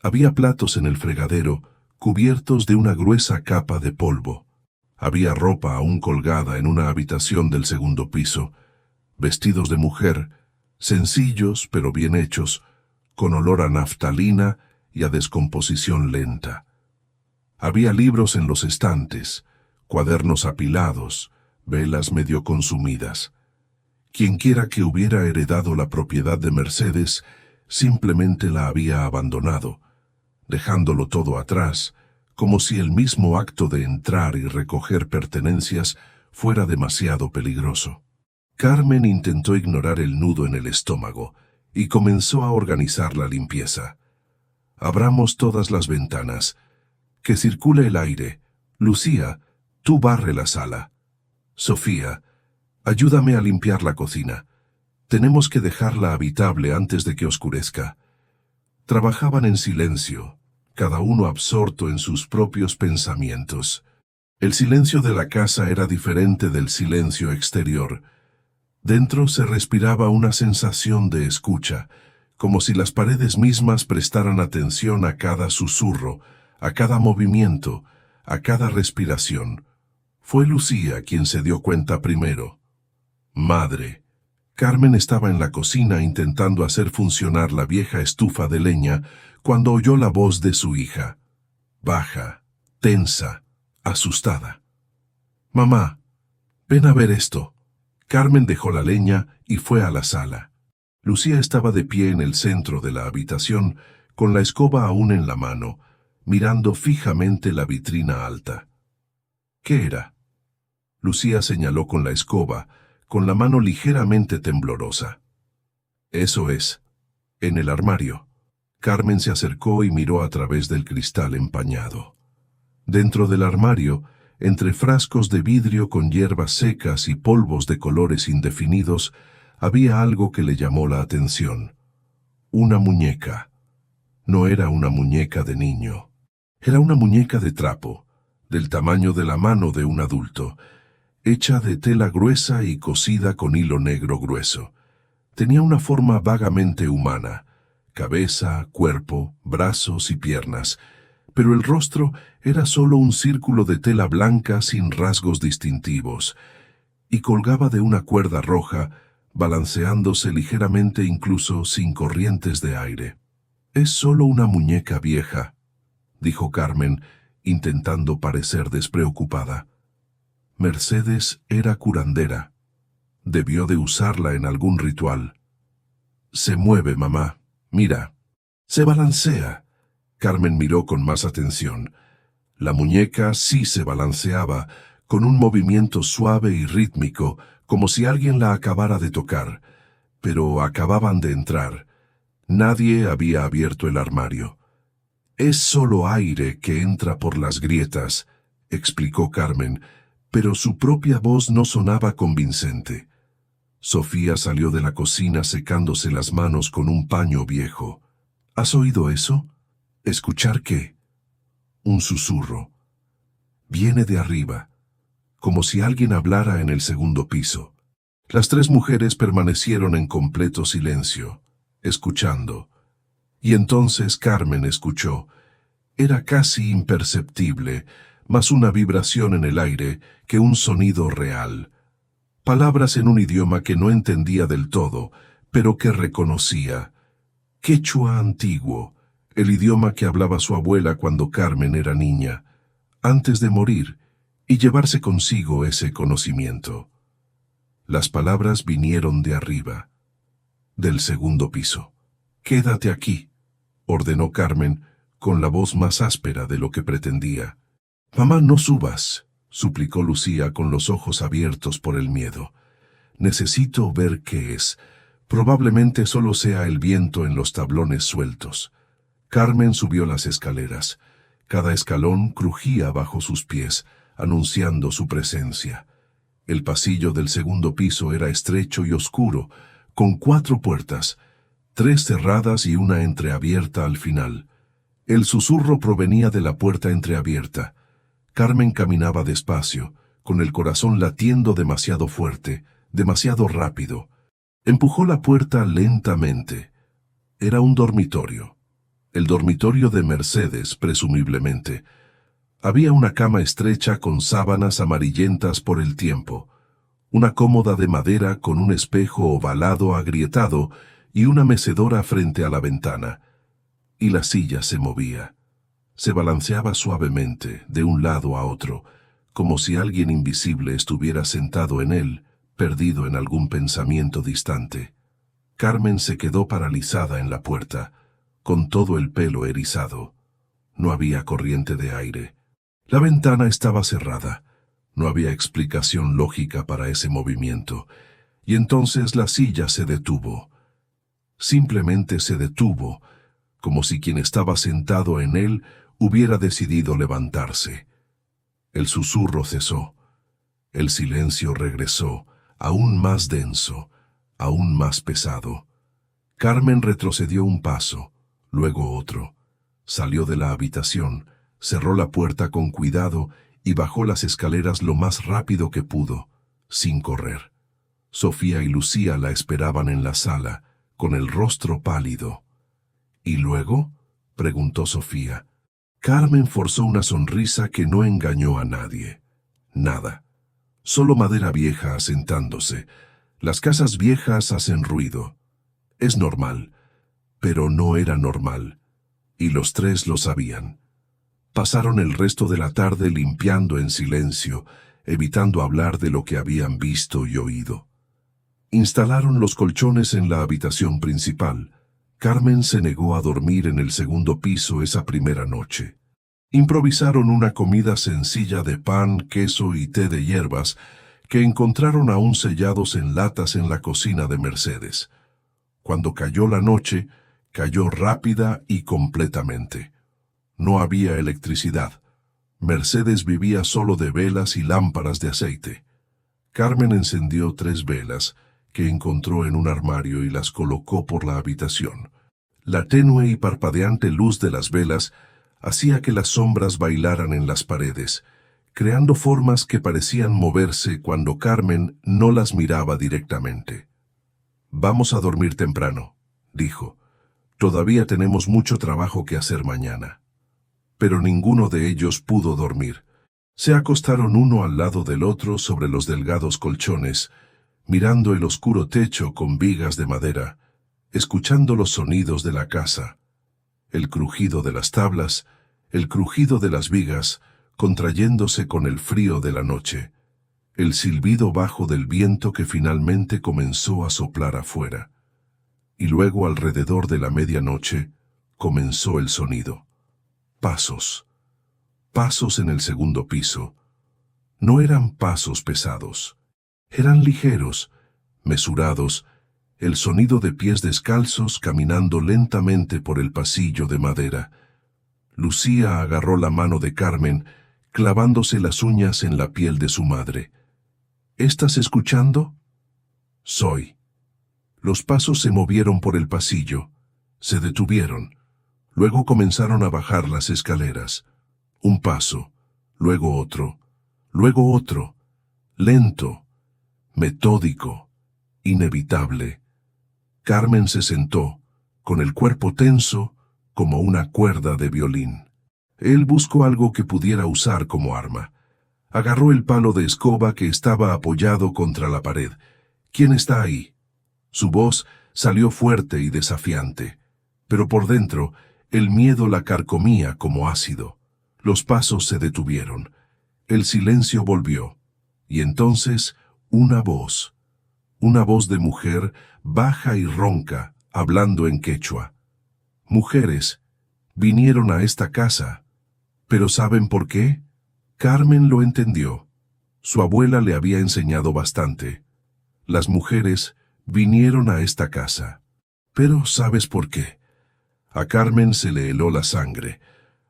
Había platos en el fregadero, cubiertos de una gruesa capa de polvo. Había ropa aún colgada en una habitación del segundo piso, vestidos de mujer, sencillos pero bien hechos, con olor a naftalina y a descomposición lenta. Había libros en los estantes, cuadernos apilados, velas medio consumidas. Quienquiera que hubiera heredado la propiedad de Mercedes simplemente la había abandonado, dejándolo todo atrás, como si el mismo acto de entrar y recoger pertenencias fuera demasiado peligroso. Carmen intentó ignorar el nudo en el estómago y comenzó a organizar la limpieza. Abramos todas las ventanas. Que circule el aire. Lucía, tú barre la sala. Sofía, ayúdame a limpiar la cocina. Tenemos que dejarla habitable antes de que oscurezca. Trabajaban en silencio, cada uno absorto en sus propios pensamientos. El silencio de la casa era diferente del silencio exterior. Dentro se respiraba una sensación de escucha, como si las paredes mismas prestaran atención a cada susurro, a cada movimiento, a cada respiración. Fue Lucía quien se dio cuenta primero. Madre. Carmen estaba en la cocina intentando hacer funcionar la vieja estufa de leña cuando oyó la voz de su hija. Baja, tensa, asustada. Mamá, ven a ver esto. Carmen dejó la leña y fue a la sala. Lucía estaba de pie en el centro de la habitación, con la escoba aún en la mano, mirando fijamente la vitrina alta. ¿Qué era? Lucía señaló con la escoba, con la mano ligeramente temblorosa. Eso es, en el armario. Carmen se acercó y miró a través del cristal empañado. Dentro del armario, entre frascos de vidrio con hierbas secas y polvos de colores indefinidos, había algo que le llamó la atención. Una muñeca. No era una muñeca de niño. Era una muñeca de trapo, del tamaño de la mano de un adulto, hecha de tela gruesa y cosida con hilo negro grueso. Tenía una forma vagamente humana, cabeza, cuerpo, brazos y piernas, pero el rostro era solo un círculo de tela blanca sin rasgos distintivos, y colgaba de una cuerda roja, balanceándose ligeramente incluso sin corrientes de aire. «Es solo una muñeca vieja», dijo Carmen, intentando parecer despreocupada. Mercedes era curandera. Debió de usarla en algún ritual. «Se mueve, mamá. Mira. Se balancea». Carmen miró con más atención. La muñeca sí se balanceaba, con un movimiento suave y rítmico, como si alguien la acabara de tocar. Pero acababan de entrar. Nadie había abierto el armario. «Es solo aire que entra por las grietas», explicó Carmen, pero su propia voz no sonaba convincente. Sofía salió de la cocina secándose las manos con un paño viejo. «¿Has oído eso?» «¿Escuchar qué?» Un susurro. Viene de arriba, como si alguien hablara en el segundo piso. Las tres mujeres permanecieron en completo silencio, escuchando. Y entonces Carmen escuchó. Era casi imperceptible, más una vibración en el aire que un sonido real. Palabras en un idioma que no entendía del todo, pero que reconocía. Quechua antiguo, el idioma que hablaba su abuela cuando Carmen era niña, antes de morir, y llevarse consigo ese conocimiento. Las palabras vinieron de arriba, del segundo piso. «Quédate aquí», ordenó Carmen, con la voz más áspera de lo que pretendía. «Mamá, no subas», suplicó Lucía con los ojos abiertos por el miedo. «Necesito ver qué es. Probablemente solo sea el viento en los tablones sueltos». Carmen subió las escaleras. Cada escalón crujía bajo sus pies, anunciando su presencia. El pasillo del segundo piso era estrecho y oscuro, con 4 puertas, 3 cerradas y una entreabierta al final. El susurro provenía de la puerta entreabierta. Carmen caminaba despacio, con el corazón latiendo demasiado fuerte, demasiado rápido. Empujó la puerta lentamente. Era un dormitorio. El dormitorio de Mercedes, presumiblemente. Había una cama estrecha con sábanas amarillentas por el tiempo, una cómoda de madera con un espejo ovalado agrietado y una mecedora frente a la ventana. Y la silla se movía. Se balanceaba suavemente, de un lado a otro, como si alguien invisible estuviera sentado en él, perdido en algún pensamiento distante. Carmen se quedó paralizada en la puerta, con todo el pelo erizado. No había corriente de aire. La ventana estaba cerrada. No había explicación lógica para ese movimiento. Y entonces la silla se detuvo. Simplemente se detuvo, como si quien estaba sentado en él hubiera decidido levantarse. El susurro cesó. El silencio regresó, aún más denso, aún más pesado. Carmen retrocedió un paso, luego otro. Salió de la habitación, cerró la puerta con cuidado y bajó las escaleras lo más rápido que pudo, sin correr. Sofía y Lucía la esperaban en la sala, con el rostro pálido. ¿Y luego?, preguntó Sofía. Carmen forzó una sonrisa que no engañó a nadie. Nada. Solo madera vieja asentándose. Las casas viejas hacen ruido. Es normal, pero no era normal. Y los tres lo sabían. Pasaron el resto de la tarde limpiando en silencio, evitando hablar de lo que habían visto y oído. Instalaron los colchones en la habitación principal. Carmen se negó a dormir en el segundo piso esa primera noche. Improvisaron una comida sencilla de pan, queso y té de hierbas que encontraron aún sellados en latas en la cocina de Mercedes. Cuando cayó la noche, cayó rápida y completamente. No había electricidad. Mercedes vivía solo de velas y lámparas de aceite. Carmen encendió 3 velas que encontró en un armario y las colocó por la habitación. La tenue y parpadeante luz de las velas hacía que las sombras bailaran en las paredes, creando formas que parecían moverse cuando Carmen no las miraba directamente. «Vamos a dormir temprano», dijo. «Todavía tenemos mucho trabajo que hacer mañana». Pero ninguno de ellos pudo dormir. Se acostaron uno al lado del otro sobre los delgados colchones, mirando el oscuro techo con vigas de madera, escuchando los sonidos de la casa, el crujido de las tablas, el crujido de las vigas, contrayéndose con el frío de la noche, el silbido bajo del viento que finalmente comenzó a soplar afuera. Y luego, alrededor de la medianoche, comenzó el sonido. Pasos. Pasos en el segundo piso. No eran pasos pesados. Eran ligeros, mesurados, el sonido de pies descalzos caminando lentamente por el pasillo de madera. Lucía agarró la mano de Carmen, clavándose las uñas en la piel de su madre. ¿Estás escuchando? Soy. Los pasos se movieron por el pasillo, se detuvieron, luego comenzaron a bajar las escaleras. Un paso, luego otro, lento, metódico, inevitable. Carmen se sentó, con el cuerpo tenso como una cuerda de violín. Él buscó algo que pudiera usar como arma. Agarró el palo de escoba que estaba apoyado contra la pared. ¿Quién está ahí? Su voz salió fuerte y desafiante, pero por dentro el miedo la carcomía como ácido. Los pasos se detuvieron. El silencio volvió. Y entonces una voz de mujer baja y ronca, hablando en quechua. Mujeres vinieron a esta casa. ¿Pero saben por qué? Carmen lo entendió. Su abuela le había enseñado bastante. Las mujeres vinieron a esta casa. Pero ¿sabes por qué? A Carmen se le heló la sangre.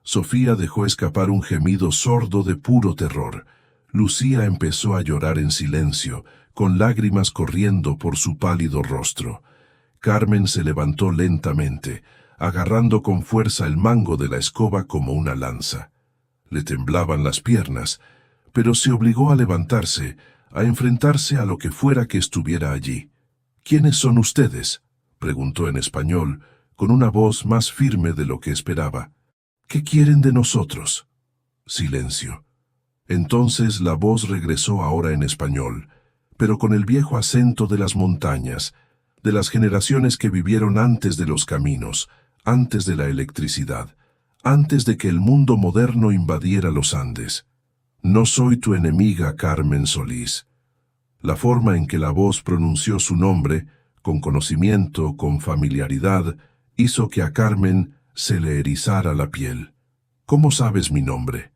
Sofía dejó escapar un gemido sordo de puro terror. Lucía empezó a llorar en silencio, con lágrimas corriendo por su pálido rostro. Carmen se levantó lentamente, agarrando con fuerza el mango de la escoba como una lanza. Le temblaban las piernas, pero se obligó a levantarse, a enfrentarse a lo que fuera que estuviera allí. «¿Quiénes son ustedes?», preguntó en español, con una voz más firme de lo que esperaba. «¿Qué quieren de nosotros?». Silencio. Entonces la voz regresó ahora en español, pero con el viejo acento de las montañas, de las generaciones que vivieron antes de los caminos, antes de la electricidad, antes de que el mundo moderno invadiera los Andes. «No soy tu enemiga, Carmen Solís». La forma en que la voz pronunció su nombre, con conocimiento, con familiaridad, hizo que a Carmen se le erizara la piel. «¿Cómo sabes mi nombre?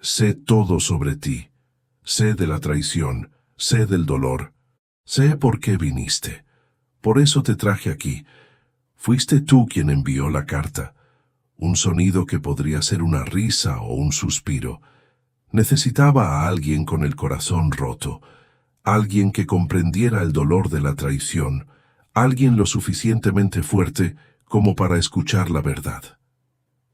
Sé todo sobre ti. Sé de la traición, sé del dolor. Sé por qué viniste. Por eso te traje aquí. Fuiste tú quien envió la carta. Un sonido que podría ser una risa o un suspiro. Necesitaba a alguien con el corazón roto, alguien que comprendiera el dolor de la traición, alguien lo suficientemente fuerte como para escuchar la verdad.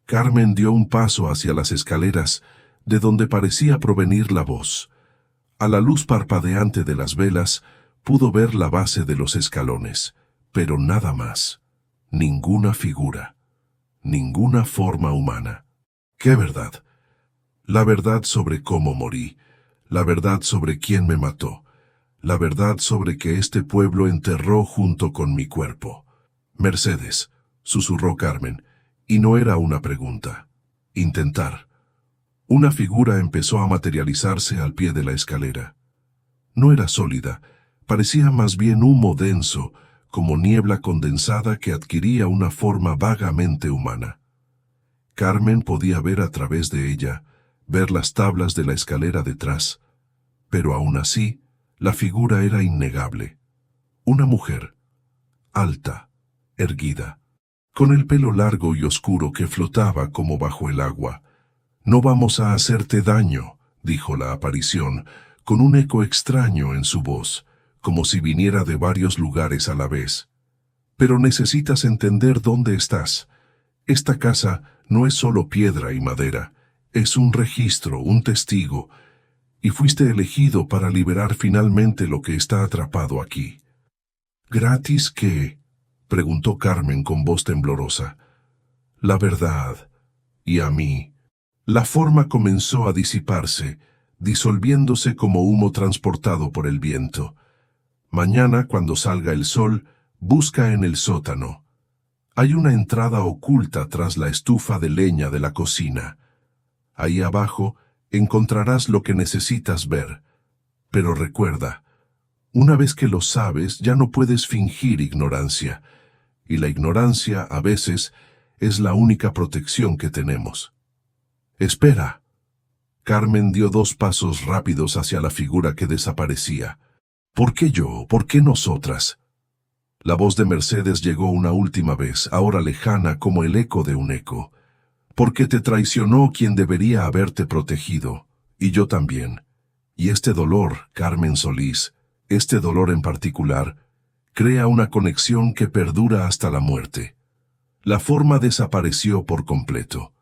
Carmen dio un paso hacia las escaleras, de donde parecía provenir la voz. A la luz parpadeante de las velas, pudo ver la base de los escalones, pero nada más. Ninguna figura, ninguna forma humana. ¿Qué verdad? La verdad sobre cómo morí, la verdad sobre quién me mató, la verdad sobre que este pueblo enterró junto con mi cuerpo. Mercedes, susurró Carmen, y no era una pregunta. Intentar. Una figura empezó a materializarse al pie de la escalera. No era sólida, parecía más bien humo denso, como niebla condensada que adquiría una forma vagamente humana. Carmen podía ver a través de ella, ver las tablas de la escalera detrás, pero aún así, la figura era innegable. Una mujer, alta, erguida, con el pelo largo y oscuro que flotaba como bajo el agua. «No vamos a hacerte daño», dijo la aparición, con un eco extraño en su voz, como si viniera de varios lugares a la vez. «Pero necesitas entender dónde estás. Esta casa no es solo piedra y madera, es un registro, un testigo, y fuiste elegido para liberar finalmente lo que está atrapado aquí». «¿Gratis qué?», preguntó Carmen con voz temblorosa. «La verdad. Y a mí». La forma comenzó a disiparse, disolviéndose como humo transportado por el viento. «Mañana, cuando salga el sol, busca en el sótano. Hay una entrada oculta tras la estufa de leña de la cocina. Ahí abajo encontrarás lo que necesitas ver. Pero recuerda, una vez que lo sabes, ya no puedes fingir ignorancia. Y la ignorancia, a veces, es la única protección que tenemos». «Espera». Carmen dio 2 pasos rápidos hacia la figura que desaparecía. «¿Por qué yo? ¿Por qué nosotras?». La voz de Mercedes llegó una última vez, ahora lejana como el eco de un eco. «Porque te traicionó quien debería haberte protegido, y yo también. Y este dolor, Carmen Solís, este dolor en particular, crea una conexión que perdura hasta la muerte». La forma desapareció por completo.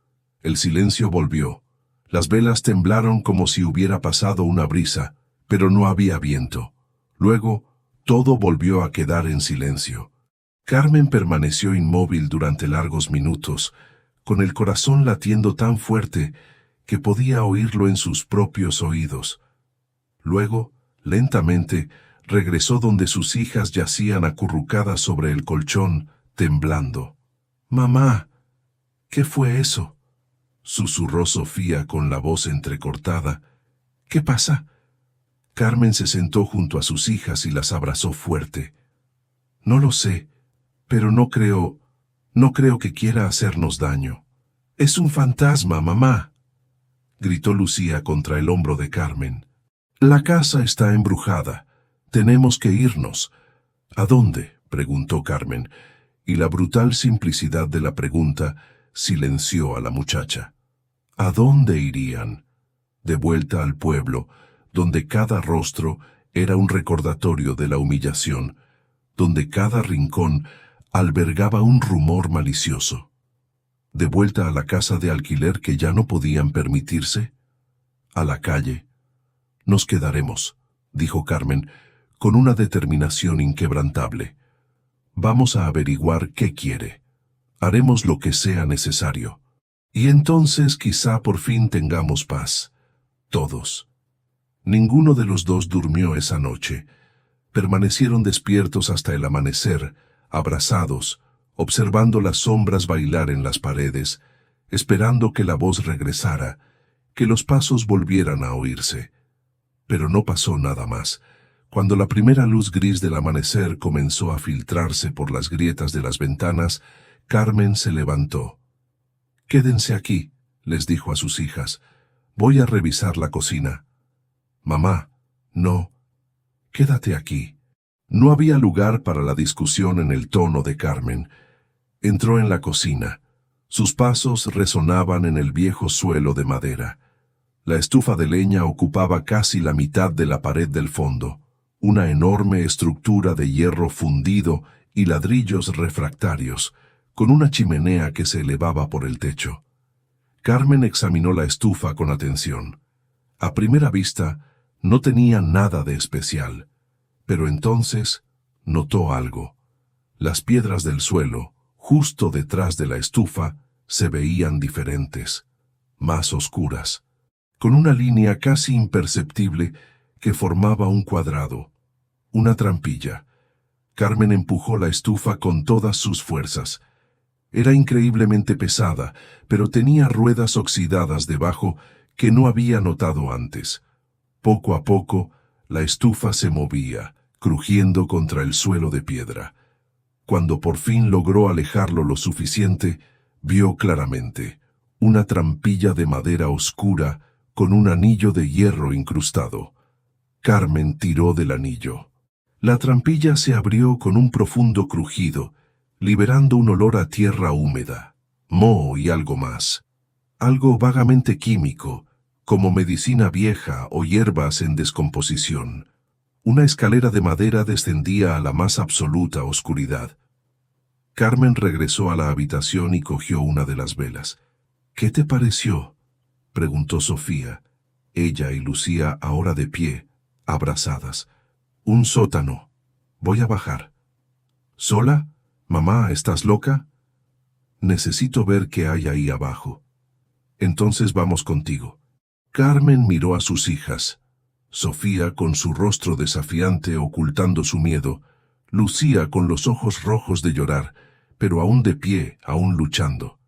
El silencio volvió. Las velas temblaron como si hubiera pasado una brisa, pero no había viento. Luego, todo volvió a quedar en silencio. Carmen permaneció inmóvil durante largos minutos, con el corazón latiendo tan fuerte que podía oírlo en sus propios oídos. Luego, lentamente, regresó donde sus hijas yacían acurrucadas sobre el colchón, temblando. «Mamá, ¿qué fue eso?», susurró Sofía con la voz entrecortada. «¿Qué pasa?». Carmen se sentó junto a sus hijas y las abrazó fuerte. «No lo sé, pero no creo que quiera hacernos daño». «Es un fantasma, mamá», gritó Lucía contra el hombro de Carmen. «La casa está embrujada. Tenemos que irnos». «¿A dónde?», preguntó Carmen, y la brutal simplicidad de la pregunta silenció a la muchacha. ¿A dónde irían? De vuelta al pueblo, donde cada rostro era un recordatorio de la humillación, donde cada rincón albergaba un rumor malicioso. ¿De vuelta a la casa de alquiler que ya no podían permitirse? ¿A la calle? «Nos quedaremos», dijo Carmen, con una determinación inquebrantable. «Vamos a averiguar qué quiere. Haremos lo que sea necesario. Y entonces quizá por fin tengamos paz. Todos». Ninguno de los dos durmió esa noche. Permanecieron despiertos hasta el amanecer, abrazados, observando las sombras bailar en las paredes, esperando que la voz regresara, que los pasos volvieran a oírse. Pero no pasó nada más. Cuando la primera luz gris del amanecer comenzó a filtrarse por las grietas de las ventanas, Carmen se levantó. «Quédense aquí», les dijo a sus hijas. «Voy a revisar la cocina». «Mamá, no. Quédate aquí». No había lugar para la discusión en el tono de Carmen. Entró en la cocina. Sus pasos resonaban en el viejo suelo de madera. La estufa de leña ocupaba casi la mitad de la pared del fondo, una enorme estructura de hierro fundido y ladrillos refractarios, con una chimenea que se elevaba por el techo. Carmen examinó la estufa con atención. A primera vista, no tenía nada de especial, pero entonces notó algo. Las piedras del suelo, justo detrás de la estufa, se veían diferentes, más oscuras, con una línea casi imperceptible que formaba un cuadrado, una trampilla. Carmen empujó la estufa con todas sus fuerzas. Era increíblemente pesada, pero tenía ruedas oxidadas debajo que no había notado antes. Poco a poco, la estufa se movía, crujiendo contra el suelo de piedra. Cuando por fin logró alejarlo lo suficiente, vio claramente una trampilla de madera oscura con un anillo de hierro incrustado. Carmen tiró del anillo. La trampilla se abrió con un profundo crujido, liberando un olor a tierra húmeda, moho y algo más. Algo vagamente químico, como medicina vieja o hierbas en descomposición. Una escalera de madera descendía a la más absoluta oscuridad. Carmen regresó a la habitación y cogió una de las velas. «¿Qué te pareció?», preguntó Sofía, ella y Lucía ahora de pie, abrazadas. «Un sótano. Voy a bajar». «¿Sola? Mamá, ¿estás loca?» «Necesito ver qué hay ahí abajo». «Entonces vamos contigo». Carmen miró a sus hijas. Sofía con su rostro desafiante ocultando su miedo, Lucía con los ojos rojos de llorar, pero aún de pie, aún luchando.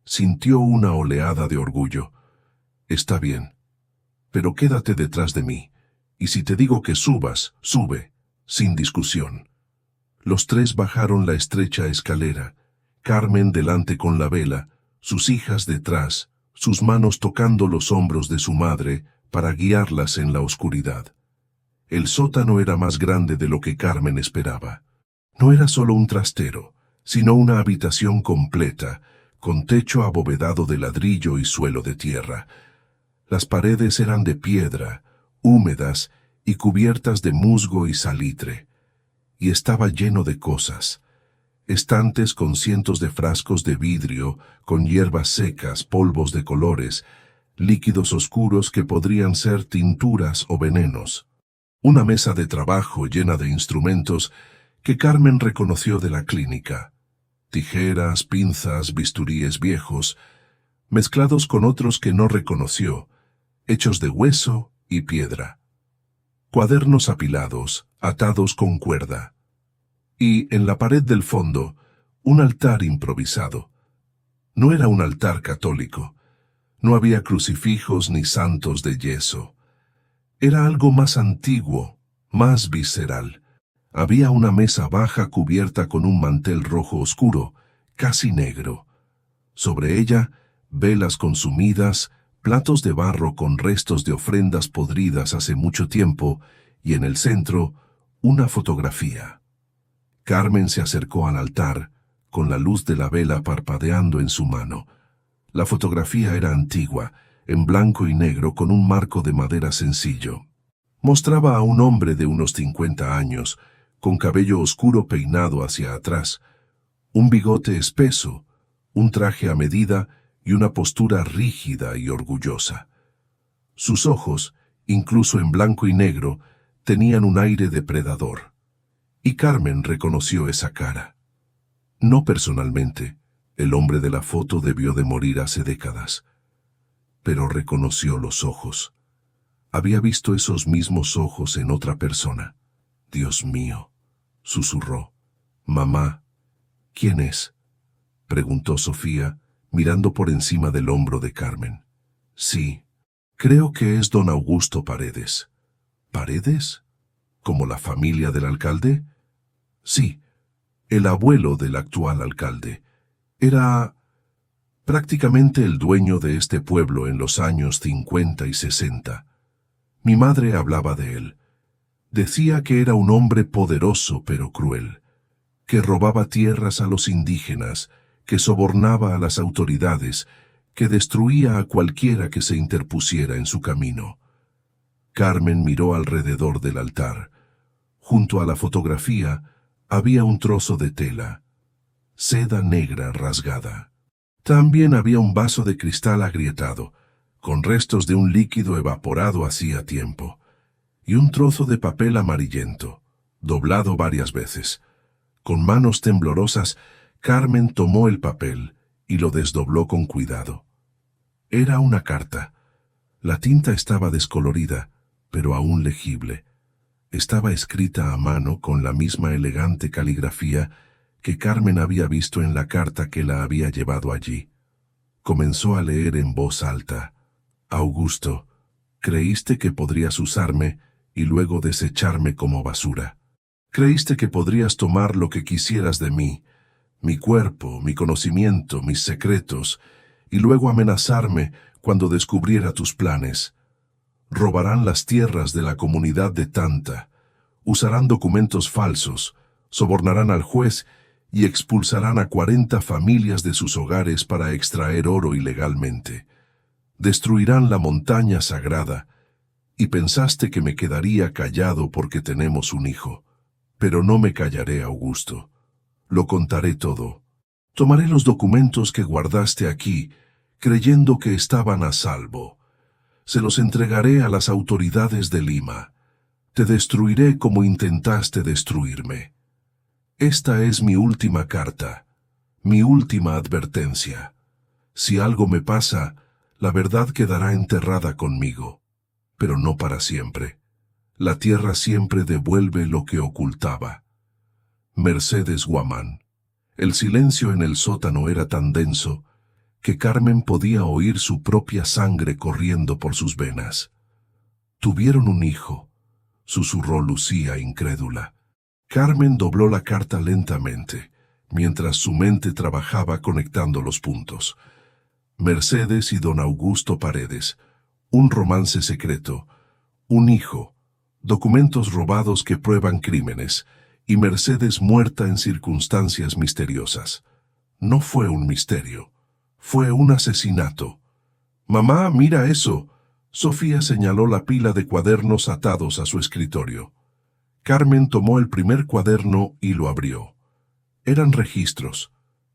Sintió una oleada de orgullo. «Está bien, pero quédate detrás de mí, y si te digo que subas, sube, sin discusión». Los tres bajaron la estrecha escalera, Carmen delante con la vela, sus hijas detrás, sus manos tocando los hombros de su madre para guiarlas en la oscuridad. El sótano era más grande de lo que Carmen esperaba. No era solo un trastero, sino una habitación completa, con techo abovedado de ladrillo y suelo de tierra. Las paredes eran de piedra, húmedas y cubiertas de musgo y salitre, y estaba lleno de cosas. Estantes con cientos de frascos de vidrio, con hierbas secas, polvos de colores, líquidos oscuros que podrían ser tinturas o venenos. Una mesa de trabajo llena de instrumentos que Carmen reconoció de la clínica. Tijeras, pinzas, bisturíes viejos, mezclados con otros que no reconoció, hechos de hueso y piedra. Cuadernos apilados, atados con cuerda. Y en la pared del fondo, un altar improvisado. No era un altar católico. No había crucifijos ni santos de yeso. Era algo más antiguo, más visceral. Había una mesa baja cubierta con un mantel rojo oscuro, casi negro. Sobre ella, velas consumidas, platos de barro con restos de ofrendas podridas hace mucho tiempo, y en el centro, una fotografía. Carmen se acercó al altar, con la luz de la vela parpadeando en su mano. La fotografía era antigua, en blanco y negro con un marco de madera sencillo. Mostraba a un hombre de unos 50 años, con cabello oscuro peinado hacia atrás, un bigote espeso, un traje a medida y una postura rígida y orgullosa. Sus ojos, incluso en blanco y negro, tenían un aire depredador. Y Carmen reconoció esa cara. No personalmente, el hombre de la foto debió de morir hace décadas. Pero reconoció los ojos. Había visto esos mismos ojos en otra persona. «Dios mío», susurró. «Mamá, ¿quién es?», preguntó Sofía, mirando por encima del hombro de Carmen. «Sí, creo que es don Augusto Paredes». «¿Paredes? ¿Como la familia del alcalde?». «Sí, el abuelo del actual alcalde. Era prácticamente el dueño de este pueblo en los años 50 y 60. Mi madre hablaba de él. Decía que era un hombre poderoso pero cruel, que robaba tierras a los indígenas, que sobornaba a las autoridades, que destruía a cualquiera que se interpusiera en su camino. Carmen miró alrededor del altar. Junto a la fotografía había un trozo de tela, seda negra rasgada. También había un vaso de cristal agrietado, con restos de un líquido evaporado hacía tiempo, y un trozo de papel amarillento, doblado varias veces. Con manos temblorosas, Carmen tomó el papel y lo desdobló con cuidado. Era una carta. La tinta estaba descolorida, pero aún legible. Estaba escrita a mano con la misma elegante caligrafía que Carmen había visto en la carta que la había llevado allí. Comenzó a leer en voz alta. Augusto, creíste que podrías usarme y luego desecharme como basura. Creíste que podrías tomar lo que quisieras de mí, mi cuerpo, mi conocimiento, mis secretos, y luego amenazarme cuando descubriera tus planes. Robarán las tierras de la comunidad de Tanta, usarán documentos falsos, sobornarán al juez y expulsarán a 40 familias de sus hogares para extraer oro ilegalmente. Destruirán la montaña sagrada, y pensaste que me quedaría callado porque tenemos un hijo. Pero no me callaré, Augusto. Lo contaré todo. Tomaré los documentos que guardaste aquí, creyendo que estaban a salvo. Se los entregaré a las autoridades de Lima. Te destruiré como intentaste destruirme. Esta es mi última carta, mi última advertencia. Si algo me pasa, la verdad quedará enterrada conmigo, pero no para siempre. La tierra siempre devuelve lo que ocultaba. Mercedes Guamán. El silencio en el sótano era tan denso que Carmen podía oír su propia sangre corriendo por sus venas. Tuvieron un hijo, susurró Lucía incrédula. Carmen dobló la carta lentamente, mientras su mente trabajaba conectando los puntos. Mercedes y don Augusto Paredes, un romance secreto, un hijo, documentos robados que prueban crímenes, y Mercedes muerta en circunstancias misteriosas. No fue un misterio, fue un asesinato. «Mamá, mira eso». Sofía señaló la pila de cuadernos atados a su escritorio. Carmen tomó el primer cuaderno y lo abrió. Eran registros,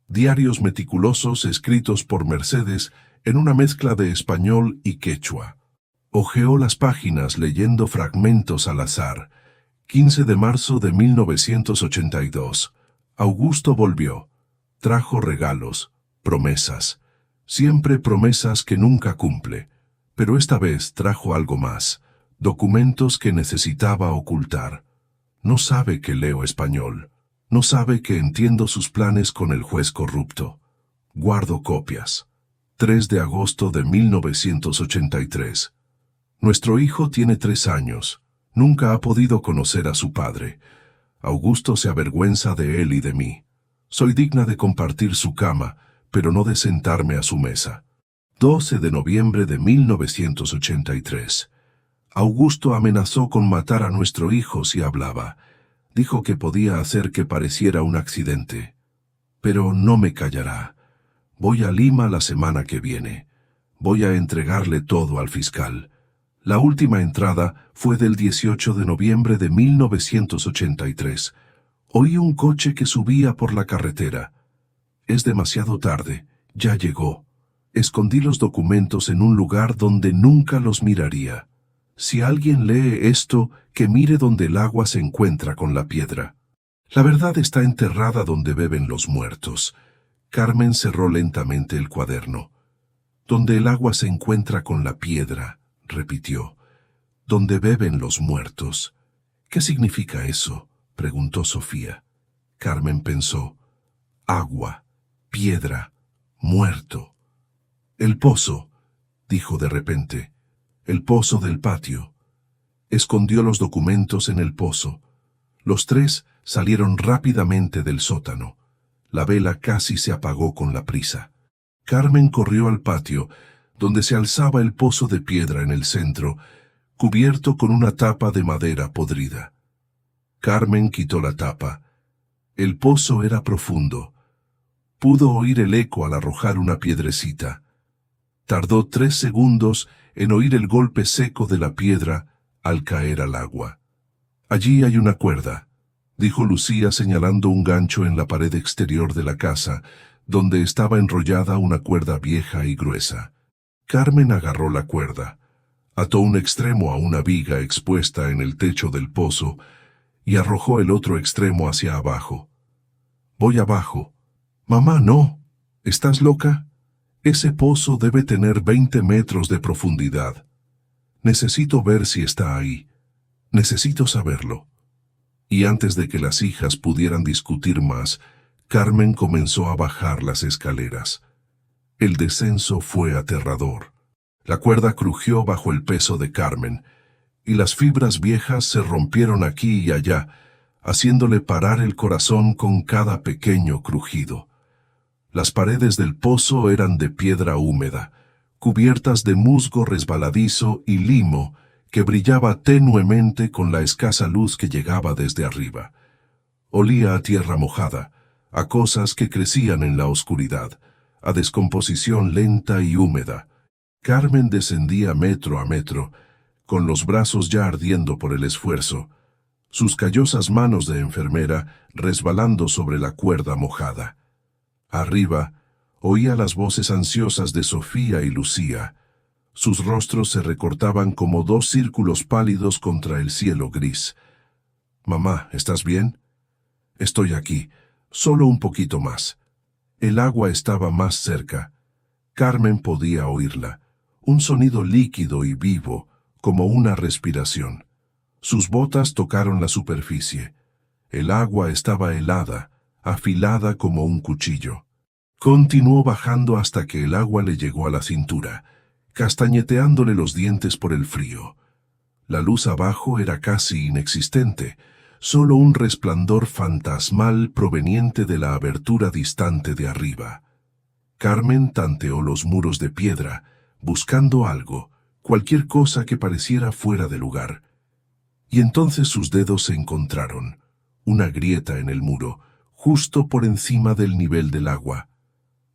diarios meticulosos escritos por Mercedes en una mezcla de español y quechua. Hojeó las páginas leyendo fragmentos al azar. 15 de marzo de 1982. Augusto volvió. Trajo regalos, promesas. Siempre promesas que nunca cumple. Pero esta vez trajo algo más. Documentos que necesitaba ocultar. No sabe que leo español. No sabe que entiendo sus planes con el juez corrupto. Guardo copias. 3 de agosto de 1983. Nuestro hijo tiene 3 años. Nunca ha podido conocer a su padre. Augusto se avergüenza de él y de mí. Soy digna de compartir su cama, pero no de sentarme a su mesa. 12 de noviembre de 1983. Augusto amenazó con matar a nuestro hijo si hablaba. Dijo que podía hacer que pareciera un accidente. Pero no me callará. Voy a Lima la semana que viene. Voy a entregarle todo al fiscal. La última entrada fue del 18 de noviembre de 1983. Oí un coche que subía por la carretera. Es demasiado tarde. Ya llegó. Escondí los documentos en un lugar donde nunca los miraría. Si alguien lee esto, que mire donde el agua se encuentra con la piedra. La verdad está enterrada donde beben los muertos. Carmen cerró lentamente el cuaderno. Donde el agua se encuentra con la piedra, repitió. Donde beben los muertos. ¿Qué significa eso?, preguntó Sofía. Carmen pensó. Agua, piedra, muerto. El pozo, dijo de repente. El pozo del patio. Escondió los documentos en el pozo. Los 3 salieron rápidamente del sótano. La vela casi se apagó con la prisa. Carmen corrió al patio, donde se alzaba el pozo de piedra en el centro, cubierto con una tapa de madera podrida. Carmen quitó la tapa. El pozo era profundo. Pudo oír el eco al arrojar una piedrecita. Tardó 3 segundos en oír el golpe seco de la piedra al caer al agua. «Allí hay una cuerda», dijo Lucía señalando un gancho en la pared exterior de la casa, donde estaba enrollada una cuerda vieja y gruesa. Carmen agarró la cuerda, ató un extremo a una viga expuesta en el techo del pozo y arrojó el otro extremo hacia abajo. «Voy abajo». «Mamá, no. ¿Estás loca? Ese pozo debe tener 20 metros de profundidad. Necesito ver si está ahí. Necesito saberlo». Y antes de que las hijas pudieran discutir más, Carmen comenzó a bajar las escaleras. El descenso fue aterrador. La cuerda crujió bajo el peso de Carmen, y las fibras viejas se rompieron aquí y allá, haciéndole parar el corazón con cada pequeño crujido. Las paredes del pozo eran de piedra húmeda, cubiertas de musgo resbaladizo y limo que brillaba tenuemente con la escasa luz que llegaba desde arriba. Olía a tierra mojada, a cosas que crecían en la oscuridad, a descomposición lenta y húmeda. Carmen descendía metro a metro, con los brazos ya ardiendo por el esfuerzo, sus callosas manos de enfermera resbalando sobre la cuerda mojada. Arriba, oía las voces ansiosas de Sofía y Lucía. Sus rostros se recortaban como 2 círculos pálidos contra el cielo gris. «Mamá, ¿estás bien?» «Estoy aquí, solo un poquito más». El agua estaba más cerca. Carmen podía oírla, un sonido líquido y vivo, como una respiración. Sus botas tocaron la superficie. El agua estaba helada, afilada como un cuchillo. Continuó bajando hasta que el agua le llegó a la cintura, castañeteándole los dientes por el frío. La luz abajo era casi inexistente, solo un resplandor fantasmal proveniente de la abertura distante de arriba. Carmen tanteó los muros de piedra, buscando algo, cualquier cosa que pareciera fuera de lugar. Y entonces sus dedos se encontraron, una grieta en el muro, justo por encima del nivel del agua.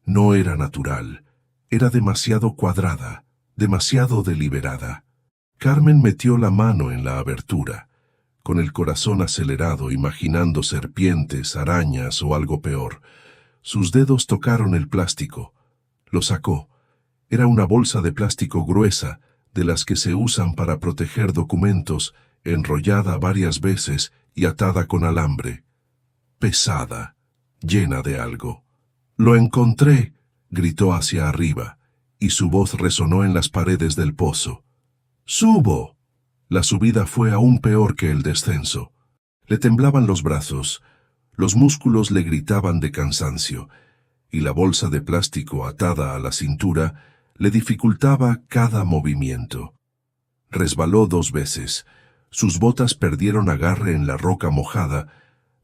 No era natural, era demasiado cuadrada, demasiado deliberada. Carmen metió la mano en la abertura, con el corazón acelerado, imaginando serpientes, arañas o algo peor. Sus dedos tocaron el plástico. Lo sacó. Era una bolsa de plástico gruesa, de las que se usan para proteger documentos, enrollada varias veces y atada con alambre. Pesada, llena de algo. «¡Lo encontré!», gritó hacia arriba, y su voz resonó en las paredes del pozo. «¡Subo!». La subida fue aún peor que el descenso. Le temblaban los brazos, los músculos le gritaban de cansancio, y la bolsa de plástico atada a la cintura le dificultaba cada movimiento. Resbaló 2 veces. Sus botas perdieron agarre en la roca mojada,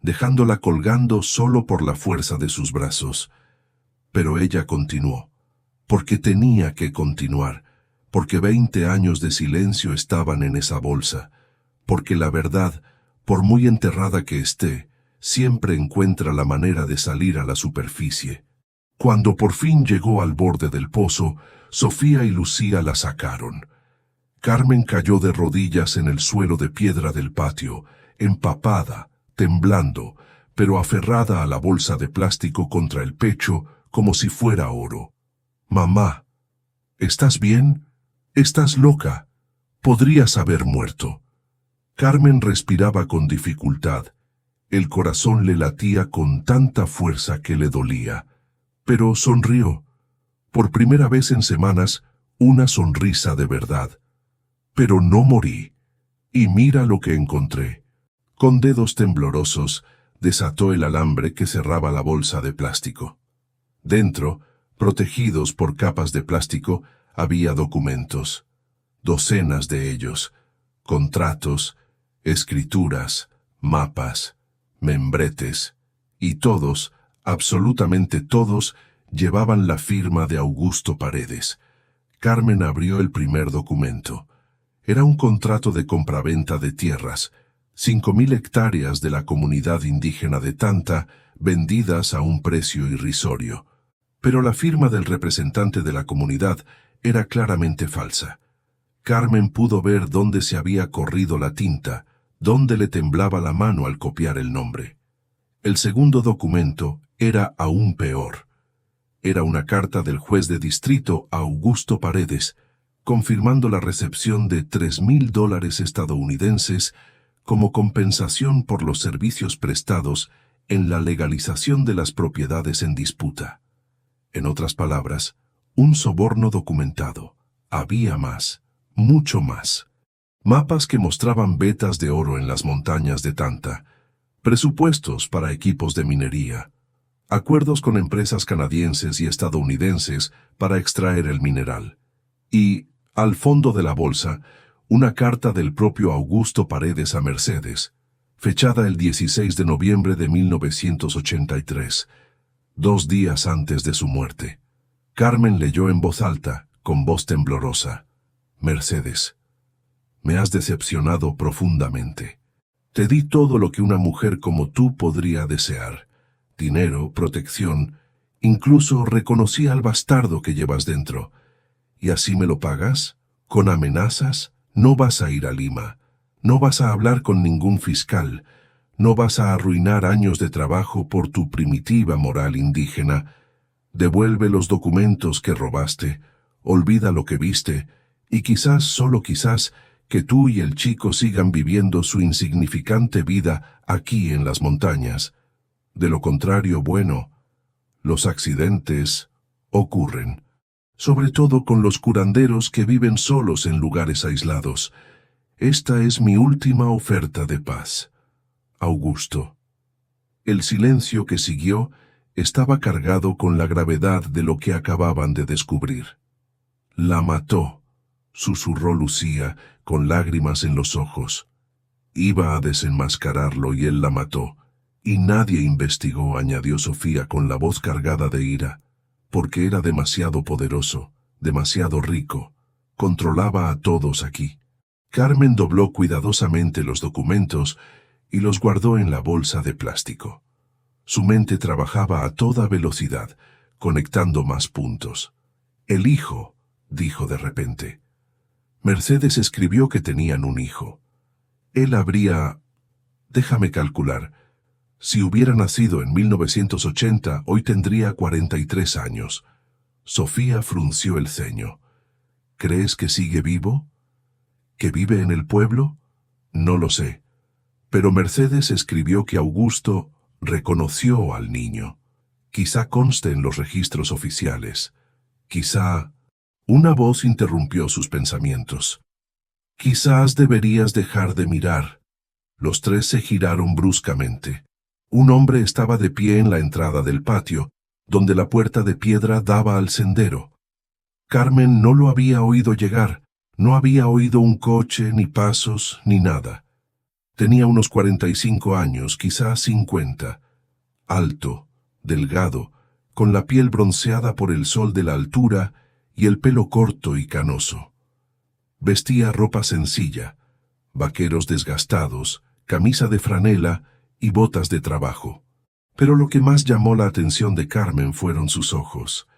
dejándola colgando solo por la fuerza de sus brazos. Pero ella continuó, porque tenía que continuar, porque 20 años de silencio estaban en esa bolsa, porque la verdad, por muy enterrada que esté, siempre encuentra la manera de salir a la superficie. Cuando por fin llegó al borde del pozo, Sofía y Lucía la sacaron. Carmen cayó de rodillas en el suelo de piedra del patio, empapada, temblando, pero aferrada a la bolsa de plástico contra el pecho como si fuera oro. «Mamá, ¿estás bien? Estás loca. Podrías haber muerto». Carmen respiraba con dificultad. El corazón le latía con tanta fuerza que le dolía. Pero sonrió. Por primera vez en semanas, una sonrisa de verdad. «Pero no morí. Y mira lo que encontré». Con dedos temblorosos, desató el alambre que cerraba la bolsa de plástico. Dentro, protegidos por capas de plástico, había documentos. Docenas de ellos. Contratos, escrituras, mapas, membretes. Y todos, absolutamente todos, llevaban la firma de Augusto Paredes. Carmen abrió el primer documento. Era un contrato de compraventa de tierras, 5.000 hectáreas de la comunidad indígena de Tanta, vendidas a un precio irrisorio. Pero la firma del representante de la comunidad era claramente falsa. Carmen pudo ver dónde se había corrido la tinta, dónde le temblaba la mano al copiar el nombre. El segundo documento era aún peor. Era una carta del juez de distrito Augusto Paredes, confirmando la recepción de $3.000 estadounidenses como compensación por los servicios prestados en la legalización de las propiedades en disputa. En otras palabras, un soborno documentado. Había más, mucho más. Mapas que mostraban vetas de oro en las montañas de Tanta, presupuestos para equipos de minería, acuerdos con empresas canadienses y estadounidenses para extraer el mineral, y, al fondo de la bolsa, una carta del propio Augusto Paredes a Mercedes, fechada el 16 de noviembre de 1983, 2 días antes de su muerte. Carmen leyó en voz alta, con voz temblorosa: Mercedes, me has decepcionado profundamente. Te di todo lo que una mujer como tú podría desear: dinero, protección, incluso reconocí al bastardo que llevas dentro. ¿Y así me lo pagas? ¿Con amenazas? No vas a ir a Lima, no vas a hablar con ningún fiscal, no vas a arruinar años de trabajo por tu primitiva moral indígena. Devuelve los documentos que robaste, olvida lo que viste, y quizás, solo quizás, que tú y el chico sigan viviendo su insignificante vida aquí en las montañas. De lo contrario, bueno, los accidentes ocurren, sobre todo con los curanderos que viven solos en lugares aislados. Esta es mi última oferta de paz. Augusto. El silencio que siguió estaba cargado con la gravedad de lo que acababan de descubrir. La mató, susurró Lucía, con lágrimas en los ojos. Iba a desenmascararlo y él la mató. Y nadie investigó, añadió Sofía con la voz cargada de ira, porque era demasiado poderoso, demasiado rico. Controlaba a todos aquí. Carmen dobló cuidadosamente los documentos y los guardó en la bolsa de plástico. Su mente trabajaba a toda velocidad, conectando más puntos. El hijo, dijo de repente. Mercedes escribió que tenían un hijo. Él habría... Déjame calcular. Si hubiera nacido en 1980, hoy tendría 43 años. Sofía frunció el ceño. ¿Crees que sigue vivo? ¿Que vive en el pueblo? No lo sé. Pero Mercedes escribió que Augusto reconoció al niño. Quizá conste en los registros oficiales. Quizá... Una voz interrumpió sus pensamientos. Quizás deberías dejar de mirar. Los tres se giraron bruscamente. Un hombre estaba de pie en la entrada del patio, donde la puerta de piedra daba al sendero. Carmen no lo había oído llegar, no había oído un coche, ni pasos, ni nada. Tenía unos 45 años, quizás 50. Alto, delgado, con la piel bronceada por el sol de la altura y el pelo corto y canoso. Vestía ropa sencilla, vaqueros desgastados, camisa de franela y botas de trabajo. Pero lo que más llamó la atención de Carmen fueron sus ojos.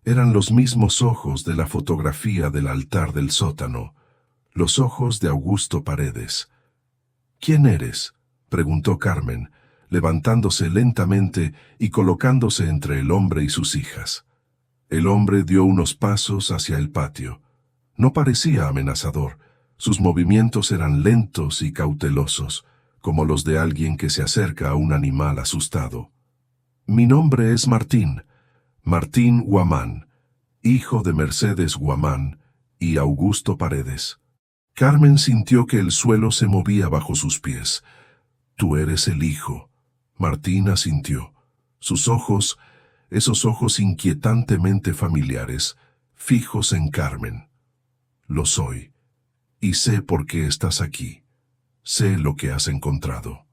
Eran los mismos ojos de la fotografía del altar del sótano, los ojos de Augusto Paredes. ¿Quién eres?, preguntó Carmen, levantándose lentamente y colocándose entre el hombre y sus hijas. El hombre dio unos pasos hacia el patio. No parecía amenazador. Sus movimientos eran lentos y cautelosos, como los de alguien que se acerca a un animal asustado. Mi nombre es Martín, Martín Guamán, hijo de Mercedes Guamán y Augusto Paredes. Carmen sintió que el suelo se movía bajo sus pies. Tú eres el hijo. Martín asintió. Sus ojos, esos ojos inquietantemente familiares, fijos en Carmen. Lo soy, y sé por qué estás aquí. Sé lo que has encontrado.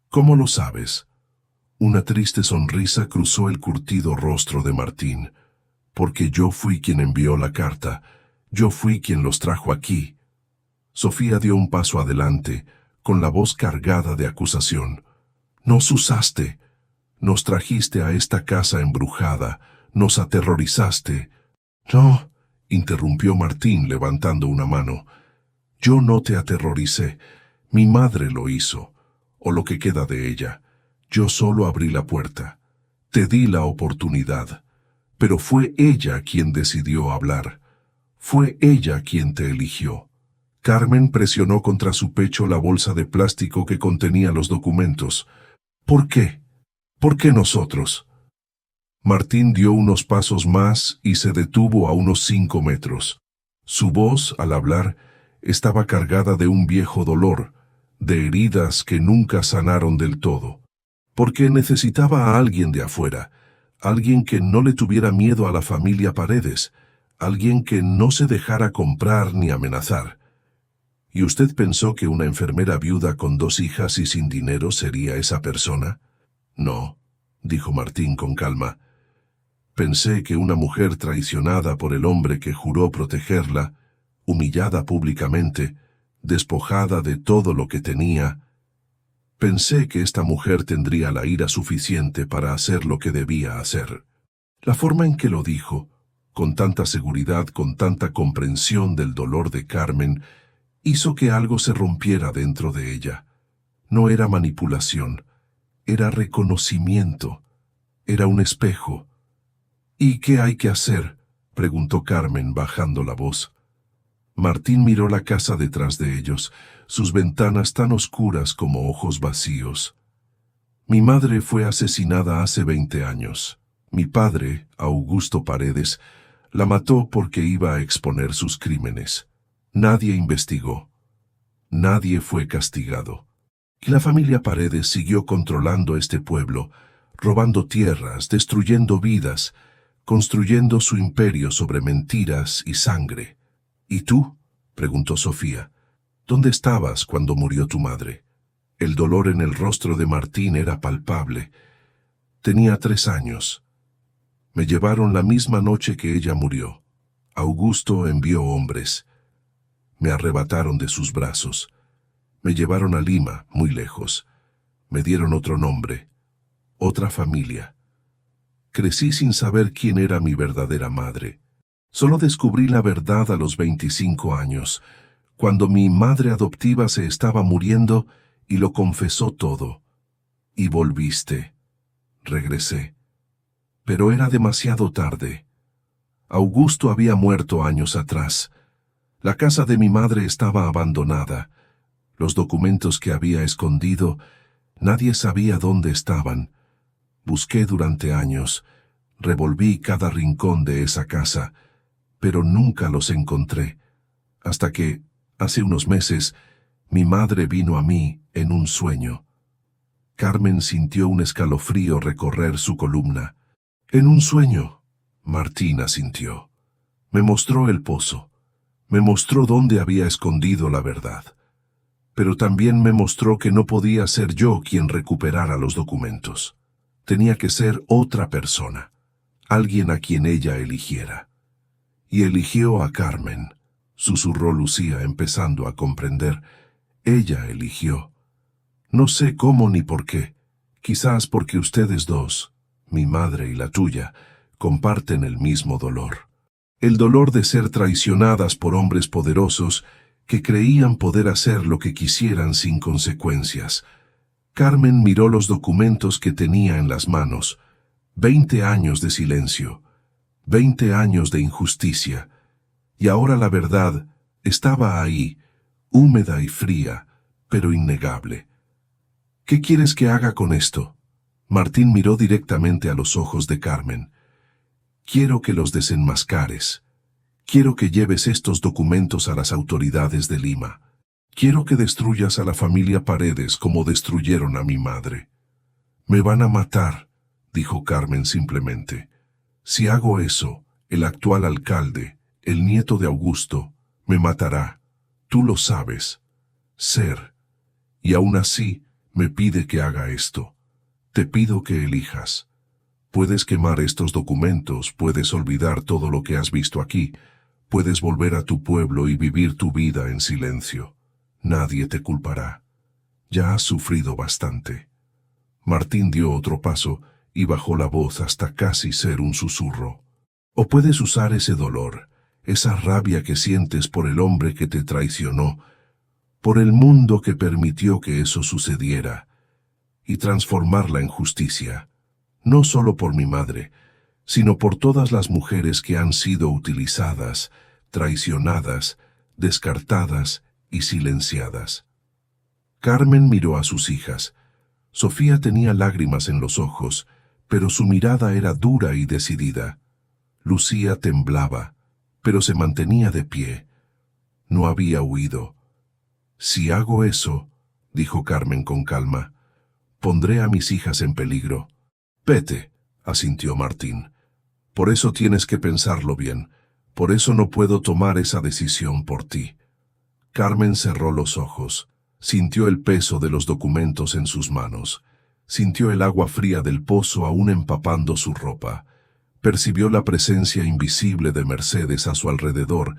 ¿Cómo lo sabes? Una triste sonrisa cruzó el curtido rostro de Martín. Porque yo fui quien envió la carta. Yo fui quien los trajo aquí. Sofía dio un paso adelante, con la voz cargada de acusación. Nos usaste. Nos trajiste a esta casa embrujada. Nos aterrorizaste. No, interrumpió Martín levantando una mano. Yo no te aterroricé. Mi madre lo hizo, o lo que queda de ella. Yo solo abrí la puerta. Te di la oportunidad. Pero fue ella quien decidió hablar. Fue ella quien te eligió. Carmen presionó contra su pecho la bolsa de plástico que contenía los documentos. ¿Por qué? ¿Por qué nosotros? Martín dio unos pasos más y se detuvo a unos 5 metros. Su voz, al hablar, estaba cargada de un viejo dolor, de heridas que nunca sanaron del todo. Porque necesitaba a alguien de afuera, alguien que no le tuviera miedo a la familia Paredes, alguien que no se dejara comprar ni amenazar. ¿Y usted pensó que una enfermera viuda con 2 hijas y sin dinero sería esa persona? No, dijo Martín con calma. Pensé que una mujer traicionada por el hombre que juró protegerla, humillada públicamente, despojada de todo lo que tenía, pensé que esta mujer tendría la ira suficiente para hacer lo que debía hacer. La forma en que lo dijo, con tanta seguridad, con tanta comprensión del dolor de Carmen, hizo que algo se rompiera dentro de ella. No era manipulación, era reconocimiento, era un espejo. ¿Y qué hay que hacer?, preguntó Carmen bajando la voz. Martín miró la casa detrás de ellos, sus ventanas tan oscuras como ojos vacíos. Mi madre fue asesinada hace 20 años. Mi padre, Augusto Paredes, la mató porque iba a exponer sus crímenes. Nadie investigó. Nadie fue castigado. Y la familia Paredes siguió controlando este pueblo, robando tierras, destruyendo vidas, construyendo su imperio sobre mentiras y sangre. ¿Y tú?, preguntó Sofía. ¿Dónde estabas cuando murió tu madre? El dolor en el rostro de Martín era palpable. Tenía 3 años. Me llevaron la misma noche que ella murió. Augusto envió hombres. Me arrebataron de sus brazos. Me llevaron a Lima, muy lejos. Me dieron otro nombre, otra familia. Crecí sin saber quién era mi verdadera madre. Solo descubrí la verdad a los 25 años, cuando mi madre adoptiva se estaba muriendo y lo confesó todo. Y volviste. Regresé. Pero era demasiado tarde. Augusto había muerto años atrás. La casa de mi madre estaba abandonada. Los documentos que había escondido, nadie sabía dónde estaban. Busqué durante años, revolví cada rincón de esa casa, pero nunca los encontré, hasta que, hace unos meses, mi madre vino a mí en un sueño. Carmen sintió un escalofrío recorrer su columna. En un sueño, Martina sintió. Me mostró el pozo, me mostró dónde había escondido la verdad, pero también me mostró que no podía ser yo quien recuperara los documentos. Tenía que ser otra persona, alguien a quien ella eligiera. Y eligió a Carmen, susurró Lucía empezando a comprender. Ella eligió. No sé cómo ni por qué, quizás porque ustedes dos, mi madre y la tuya, comparten el mismo dolor. El dolor de ser traicionadas por hombres poderosos que creían poder hacer lo que quisieran sin consecuencias. Carmen miró los documentos que tenía en las manos. 20 años de silencio, 20 años de injusticia, y ahora la verdad estaba ahí, húmeda y fría, pero innegable. ¿Qué quieres que haga con esto? Martín miró directamente a los ojos de Carmen. Quiero que los desenmascares. Quiero que lleves estos documentos a las autoridades de Lima. Quiero que destruyas a la familia Paredes como destruyeron a mi madre. Me van a matar, dijo Carmen simplemente. Si hago eso, el actual alcalde, el nieto de Augusto, me matará. Tú lo sabes. Ser. Y aún así, me pide que haga esto. Te pido que elijas. Puedes quemar estos documentos, puedes olvidar todo lo que has visto aquí, Puedes volver a tu pueblo y vivir tu vida en silencio. Nadie te culpará. Ya has sufrido bastante. Martín dio otro paso y bajó la voz hasta casi ser un susurro. O puedes usar ese dolor, esa rabia que sientes por el hombre que te traicionó, por el mundo que permitió que eso sucediera, y transformarla en justicia, no solo por mi madre, sino por todas las mujeres que han sido utilizadas, traicionadas, descartadas y silenciadas. Carmen miró a sus hijas. Sofía tenía lágrimas en los ojos, pero su mirada era dura y decidida. Lucía temblaba, pero se mantenía de pie. No había huido. «Si hago eso», dijo Carmen con calma, «pondré a mis hijas en peligro». «Vete», asintió Martín. «Por eso tienes que pensarlo bien. Por eso no puedo tomar esa decisión por ti». Carmen cerró los ojos. Sintió el peso de los documentos en sus manos. Sintió el agua fría del pozo aún empapando su ropa. Percibió la presencia invisible de Mercedes a su alrededor,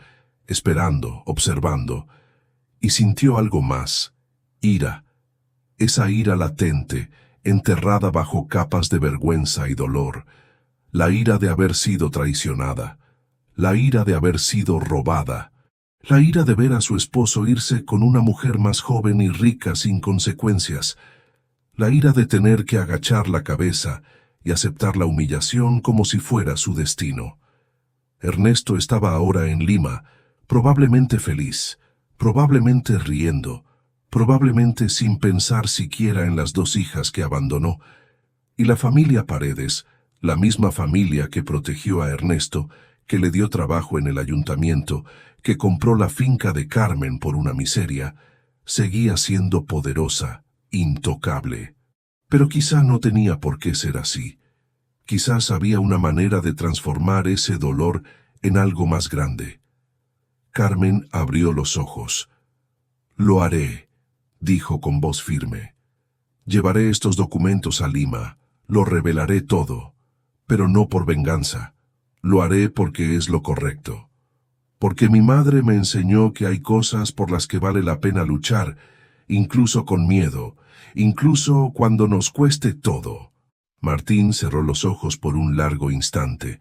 esperando, observando. Y sintió algo más: ira. Esa ira latente, enterrada bajo capas de vergüenza y dolor. La ira de haber sido traicionada. La ira de haber sido robada. La ira de ver a su esposo irse con una mujer más joven y rica sin consecuencias. La ira de tener que agachar la cabeza y aceptar la humillación como si fuera su destino. Ernesto estaba ahora en Lima, probablemente feliz, probablemente riendo, probablemente sin pensar siquiera en las dos hijas que abandonó. Y la familia Paredes, la misma familia que protegió a Ernesto, que le dio trabajo en el ayuntamiento, que compró la finca de Carmen por una miseria, seguía siendo poderosa, intocable. Pero quizá no tenía por qué ser así. Quizás había una manera de transformar ese dolor en algo más grande. Carmen abrió los ojos. «Lo haré», dijo con voz firme. «Llevaré estos documentos a Lima, lo revelaré todo, pero no por venganza. Lo haré porque es lo correcto. Porque mi madre me enseñó que hay cosas por las que vale la pena luchar, incluso con miedo, incluso cuando nos cueste todo». Martín cerró los ojos por un largo instante,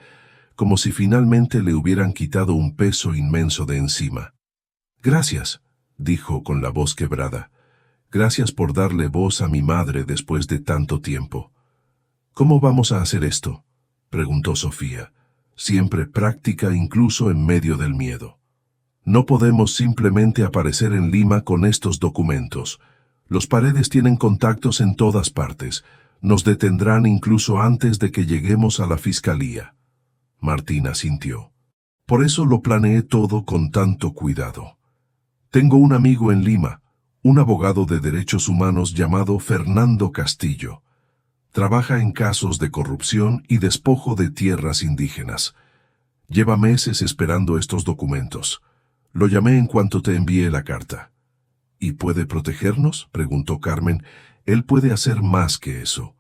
como si finalmente le hubieran quitado un peso inmenso de encima. «Gracias», dijo con la voz quebrada. «Gracias por darle voz a mi madre después de tanto tiempo». «¿Cómo vamos a hacer esto?», preguntó Sofía, siempre práctica incluso en medio del miedo. «No podemos simplemente aparecer en Lima con estos documentos. Los Paredes tienen contactos en todas partes. Nos detendrán incluso antes de que lleguemos a la fiscalía». Martín asintió. «Por eso lo planeé todo con tanto cuidado. Tengo un amigo en Lima, un abogado de derechos humanos llamado Fernando Castillo. Trabaja en casos de corrupción y despojo de tierras indígenas. Lleva meses esperando estos documentos. Lo llamé en cuanto te envié la carta». «¿Y puede protegernos?», preguntó Carmen. «Él puede hacer más que eso.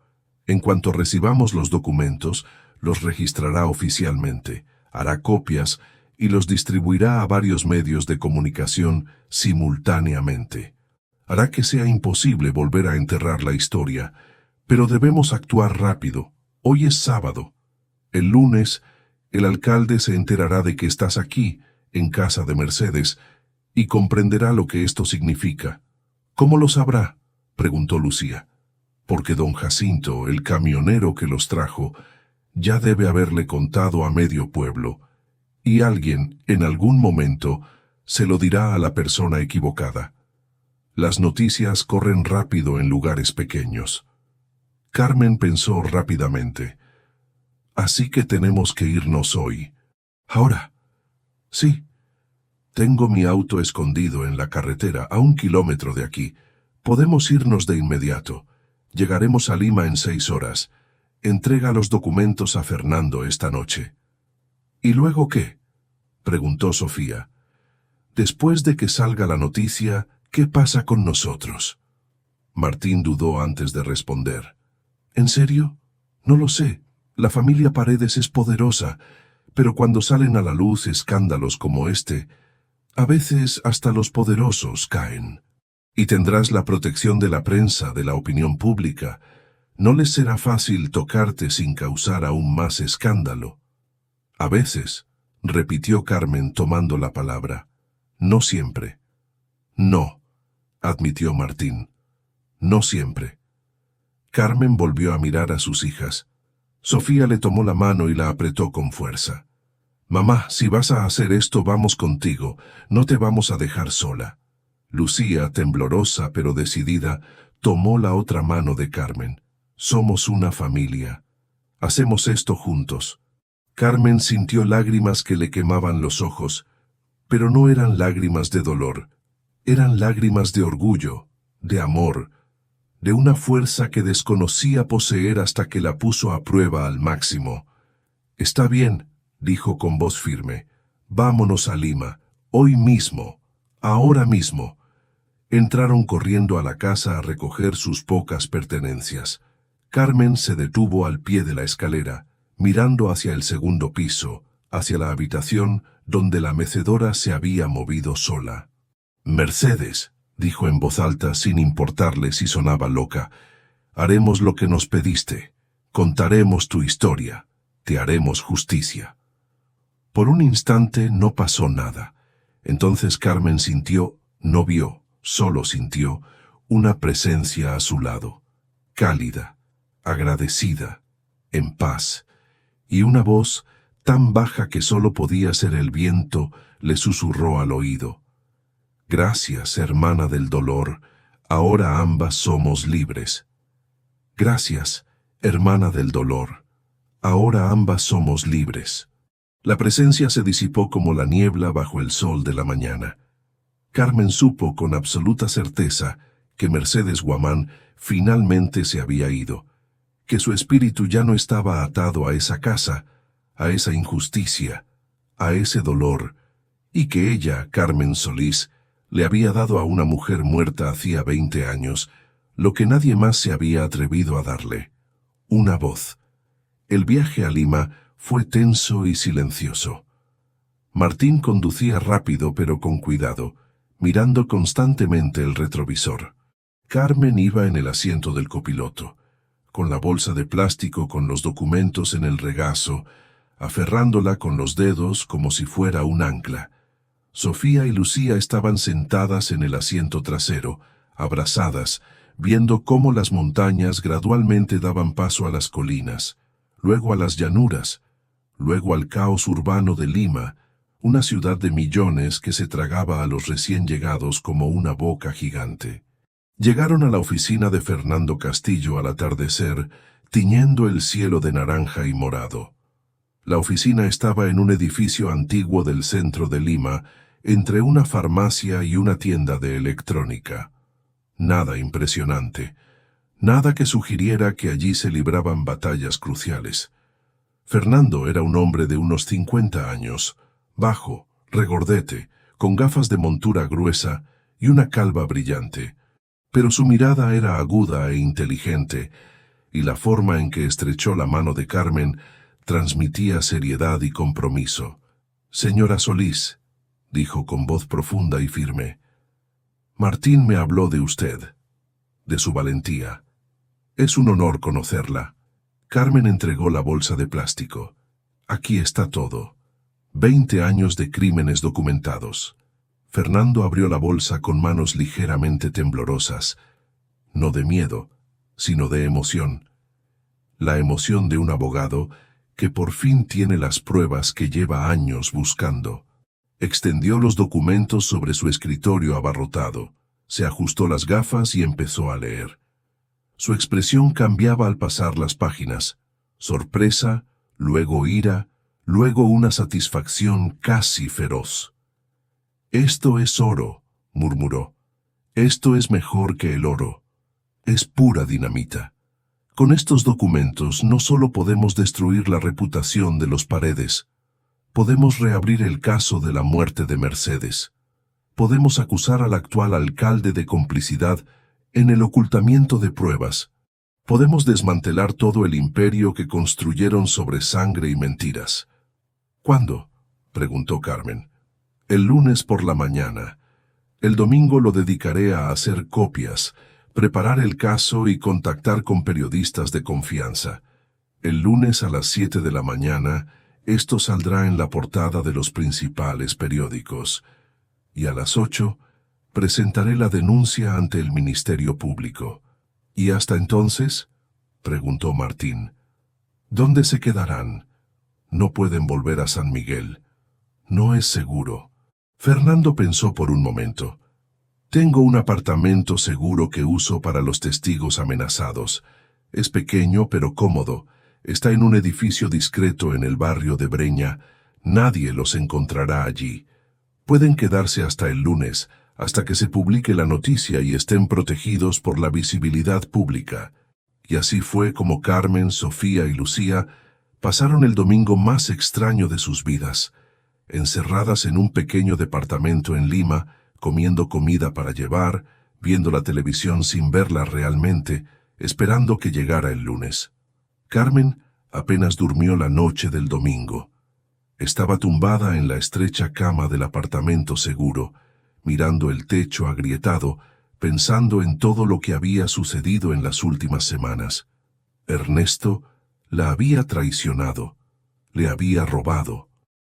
En cuanto recibamos los documentos, los registrará oficialmente, hará copias y los distribuirá a varios medios de comunicación simultáneamente. Hará que sea imposible volver a enterrar la historia, pero debemos actuar rápido. Hoy es sábado. El lunes, el alcalde se enterará de que estás aquí, en casa de Mercedes, y comprenderá lo que esto significa». «¿Cómo lo sabrá?», preguntó Lucía. «Porque don Jacinto, el camionero que los trajo, ya debe haberle contado a medio pueblo, y alguien, en algún momento, se lo dirá a la persona equivocada. Las noticias corren rápido en lugares pequeños». Carmen pensó rápidamente. «Así que tenemos que irnos hoy». «¿Ahora?» «Sí. Tengo mi auto escondido en la carretera a 1 kilómetro de aquí. Podemos irnos de inmediato. Llegaremos a Lima en 6 horas. Entrega los documentos a Fernando esta noche». «¿Y luego qué?», preguntó Sofía. «Después de que salga la noticia, ¿qué pasa con nosotros?». Martín dudó antes de responder. «¿En serio? No lo sé. La familia Paredes es poderosa, Pero cuando salen a la luz escándalos como este, a veces hasta los poderosos caen. Y tendrás la protección de la prensa, de la opinión pública. No les será fácil tocarte sin causar aún más escándalo. A veces, repitió Carmen tomando la palabra. No siempre. No, admitió Martín. No siempre. Carmen volvió a mirar a sus hijas. Sofía le tomó la mano y la apretó con fuerza. Mamá, si vas a hacer esto, vamos contigo, no te vamos a dejar sola. Lucía, temblorosa pero decidida, tomó la otra mano de Carmen. Somos una familia. Hacemos esto juntos. Carmen sintió lágrimas que le quemaban los ojos, pero no eran lágrimas de dolor, eran lágrimas de orgullo, de amor, de una fuerza que desconocía poseer hasta que la puso a prueba al máximo. Está bien, dijo con voz firme, vámonos a Lima, hoy mismo, ahora mismo. Entraron corriendo a la casa a recoger sus pocas pertenencias. Carmen se detuvo al pie de la escalera, mirando hacia el segundo piso, hacia la habitación donde la mecedora se había movido sola. Mercedes, dijo en voz alta sin importarle si sonaba loca, haremos lo que nos pediste, contaremos tu historia, te haremos justicia. Por un instante no pasó nada. Entonces Carmen sintió, no vio, solo sintió, una presencia a su lado, cálida, agradecida, en paz, y una voz tan baja que solo podía ser el viento le susurró al oído. Gracias, hermana del dolor, ahora ambas somos libres. Gracias, hermana del dolor, ahora ambas somos libres. La presencia se disipó como la niebla bajo el sol de la mañana. Carmen supo con absoluta certeza que Mercedes Guamán finalmente se había ido, que su espíritu ya no estaba atado a esa casa, a esa injusticia, a ese dolor, y que ella, Carmen Solís, le había dado a una mujer muerta hacía 20 años, lo que nadie más se había atrevido a darle, una voz. El viaje a Lima fue tenso y silencioso. Martín conducía rápido pero con cuidado, mirando constantemente el retrovisor. Carmen iba en el asiento del copiloto, con la bolsa de plástico con los documentos en el regazo, aferrándola con los dedos como si fuera un ancla. Sofía y Lucía estaban sentadas en el asiento trasero, abrazadas, viendo cómo las montañas gradualmente daban paso a las colinas, luego a las llanuras, luego al caos urbano de Lima, una ciudad de millones que se tragaba a los recién llegados como una boca gigante. Llegaron a la oficina de Fernando Castillo al atardecer, tiñendo el cielo de naranja y morado. La oficina estaba en un edificio antiguo del centro de Lima, entre una farmacia y una tienda de electrónica. Nada impresionante, nada que sugiriera que allí se libraban batallas cruciales. Fernando era un hombre de unos 50 años, bajo, regordete, con gafas de montura gruesa y una calva brillante, pero su mirada era aguda e inteligente, y la forma en que estrechó la mano de Carmen transmitía seriedad y compromiso. «Señora Solís», dijo con voz profunda y firme, «Martín me habló de usted, de su valentía. Es un honor conocerla». Carmen entregó la bolsa de plástico. «Aquí está todo. 20 años de crímenes documentados». Fernando abrió la bolsa con manos ligeramente temblorosas, no de miedo, sino de emoción. La emoción de un abogado que por fin tiene las pruebas que lleva años buscando. Extendió los documentos sobre su escritorio abarrotado, se ajustó las gafas y empezó a leer. Su expresión cambiaba al pasar las páginas, sorpresa, luego ira, luego una satisfacción casi feroz. «Esto es oro», murmuró. «Esto es mejor que el oro. Es pura dinamita. Con estos documentos no solo podemos destruir la reputación de los Paredes, podemos reabrir el caso de la muerte de Mercedes. Podemos acusar al actual alcalde de complicidad en el ocultamiento de pruebas. Podemos desmantelar todo el imperio que construyeron sobre sangre y mentiras. ¿Cuándo?, preguntó Carmen. El lunes por la mañana. El domingo lo dedicaré a hacer copias, preparar el caso y contactar con periodistas de confianza. El lunes a las 7 de la mañana, esto saldrá en la portada de los principales periódicos. Y a las 8, presentaré la denuncia ante el Ministerio Público. ¿Y hasta entonces?, preguntó Martín. ¿Dónde se quedarán? No pueden volver a San Miguel. No es seguro. Fernando pensó por un momento. Tengo un apartamento seguro que uso para los testigos amenazados. Es pequeño pero cómodo. Está en un edificio discreto en el barrio de Breña. Nadie los encontrará allí. Pueden quedarse hasta el lunes, hasta que se publique la noticia y estén protegidos por la visibilidad pública. Y así fue como Carmen, Sofía y Lucía pasaron el domingo más extraño de sus vidas, encerradas en un pequeño departamento en Lima, comiendo comida para llevar, viendo la televisión sin verla realmente, esperando que llegara el lunes. Carmen apenas durmió la noche del domingo. Estaba tumbada en la estrecha cama del apartamento seguro, mirando el techo agrietado, pensando en todo lo que había sucedido en las últimas semanas. Ernesto la había traicionado, le había robado.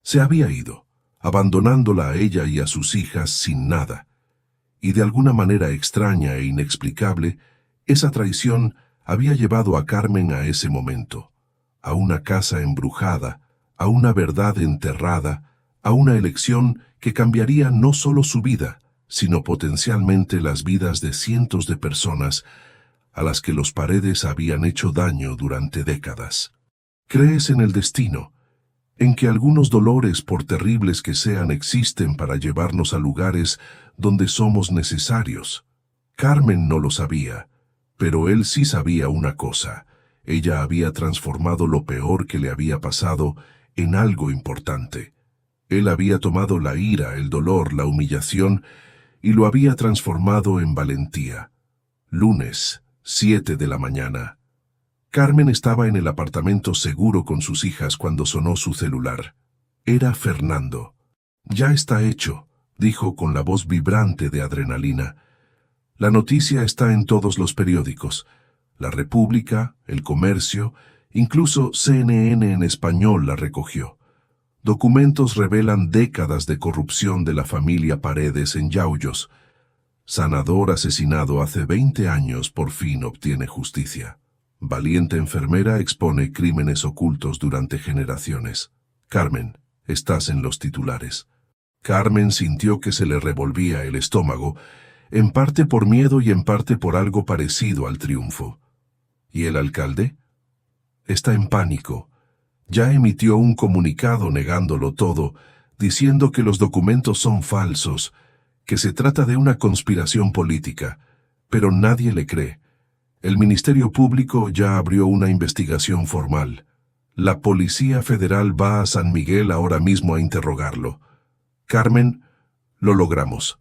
Se había ido, abandonándola a ella y a sus hijas sin nada. Y de alguna manera extraña e inexplicable, esa traición había llevado a Carmen a ese momento, a una casa embrujada, a una verdad enterrada, a una elección que cambiaría no solo su vida, sino potencialmente las vidas de cientos de personas a las que los Paredes habían hecho daño durante décadas. ¿Crees en el destino? ¿En que algunos dolores, por terribles que sean, existen para llevarnos a lugares donde somos necesarios? Carmen no lo sabía, pero él sí sabía una cosa. Ella había transformado lo peor que le había pasado en algo importante. Él había tomado la ira, el dolor, la humillación, y lo había transformado en valentía. Lunes, 7 de la mañana. Carmen estaba en el apartamento seguro con sus hijas cuando sonó su celular. Era Fernando. «Ya está hecho», dijo con la voz vibrante de adrenalina. «La noticia está en todos los periódicos. La República, El Comercio, incluso CNN en español la recogió. Documentos revelan décadas de corrupción de la familia Paredes en Yauyos. Sanador asesinado hace 20 años por fin obtiene justicia. Valiente enfermera expone crímenes ocultos durante generaciones. Carmen, estás en los titulares». Carmen sintió que se le revolvía el estómago, en parte por miedo y en parte por algo parecido al triunfo. ¿Y el alcalde? Está en pánico. Ya emitió un comunicado negándolo todo, diciendo que los documentos son falsos, que se trata de una conspiración política, pero nadie le cree. El Ministerio Público ya abrió una investigación formal. La Policía Federal va a San Miguel ahora mismo a interrogarlo. Carmen, lo logramos.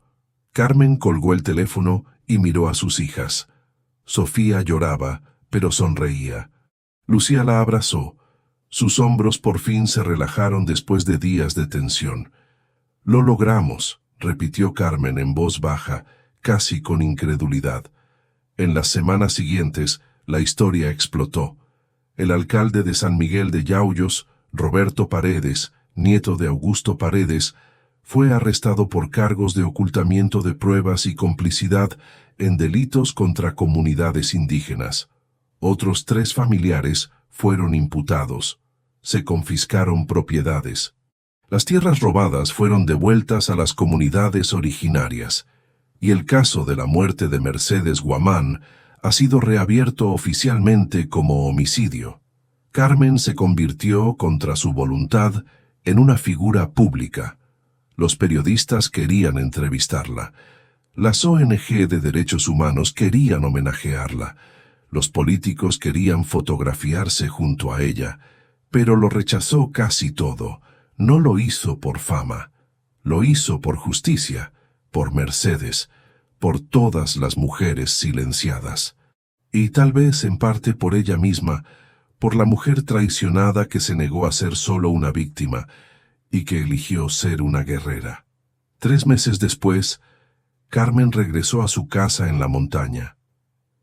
Carmen colgó el teléfono y miró a sus hijas. Sofía lloraba, pero sonreía. Lucía la abrazó. Sus hombros por fin se relajaron después de días de tensión. «Lo logramos», repitió Carmen en voz baja, casi con incredulidad. En las semanas siguientes, la historia explotó. El alcalde de San Miguel de Yauyos, Roberto Paredes, nieto de Augusto Paredes, fue arrestado por cargos de ocultamiento de pruebas y complicidad en delitos contra comunidades indígenas. Otros 3 familiares fueron imputados. Se confiscaron propiedades. Las tierras robadas fueron devueltas a las comunidades originarias, y el caso de la muerte de Mercedes Guamán ha sido reabierto oficialmente como homicidio. Carmen se convirtió, contra su voluntad, en una figura pública. Los periodistas querían entrevistarla. Las ONG de derechos humanos querían homenajearla. Los políticos querían fotografiarse junto a ella, pero lo rechazó casi todo. No lo hizo por fama. Lo hizo por justicia, por Mercedes, por todas las mujeres silenciadas. Y tal vez en parte por ella misma, por la mujer traicionada que se negó a ser solo una víctima, y que eligió ser una guerrera. 3 meses después, Carmen regresó a su casa en la montaña.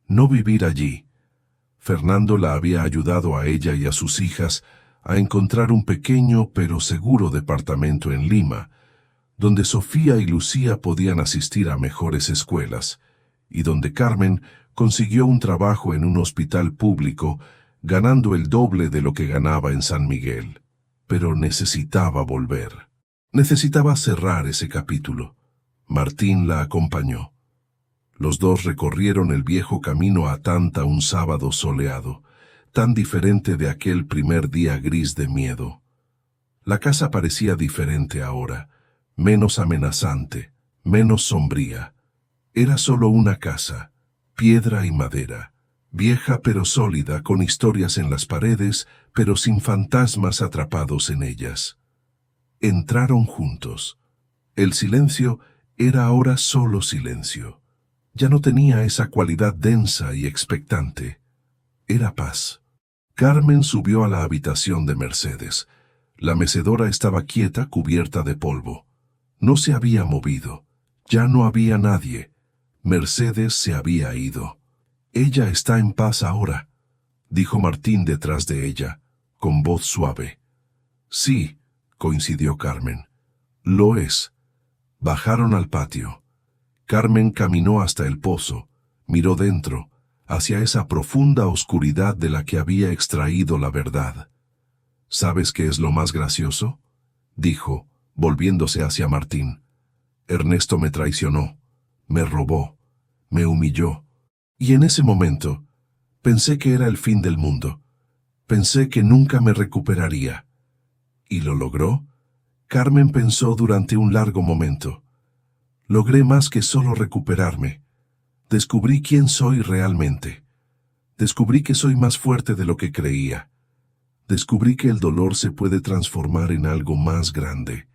No vivir allí. Fernando la había ayudado a ella y a sus hijas a encontrar un pequeño pero seguro departamento en Lima, donde Sofía y Lucía podían asistir a mejores escuelas, y donde Carmen consiguió un trabajo en un hospital público, ganando el doble de lo que ganaba en San Miguel. Pero necesitaba volver. Necesitaba cerrar ese capítulo. Martín la acompañó. Los dos recorrieron el viejo camino a Tanta un sábado soleado, tan diferente de aquel primer día gris de miedo. La casa parecía diferente ahora, menos amenazante, menos sombría. Era solo una casa, piedra y madera, vieja pero sólida, con historias en las paredes, pero sin fantasmas atrapados en ellas. Entraron juntos. El silencio era ahora solo silencio. Ya no tenía esa cualidad densa y expectante. Era paz. Carmen subió a la habitación de Mercedes. La mecedora estaba quieta, cubierta de polvo. No se había movido. Ya no había nadie. Mercedes se había ido. «Ella está en paz ahora», dijo Martín detrás de ella, con voz suave. «Sí», coincidió Carmen. «Lo es». Bajaron al patio. Carmen caminó hasta el pozo, miró dentro, hacia esa profunda oscuridad de la que había extraído la verdad. «¿Sabes qué es lo más gracioso?», dijo, volviéndose hacia Martín. «Ernesto me traicionó, me robó, me humilló, y en ese momento pensé que era el fin del mundo. Pensé que nunca me recuperaría». «¿Y lo logró?», Carmen pensó durante un largo momento. «Logré más que solo recuperarme. Descubrí quién soy realmente. Descubrí que soy más fuerte de lo que creía. Descubrí que el dolor se puede transformar en algo más grande».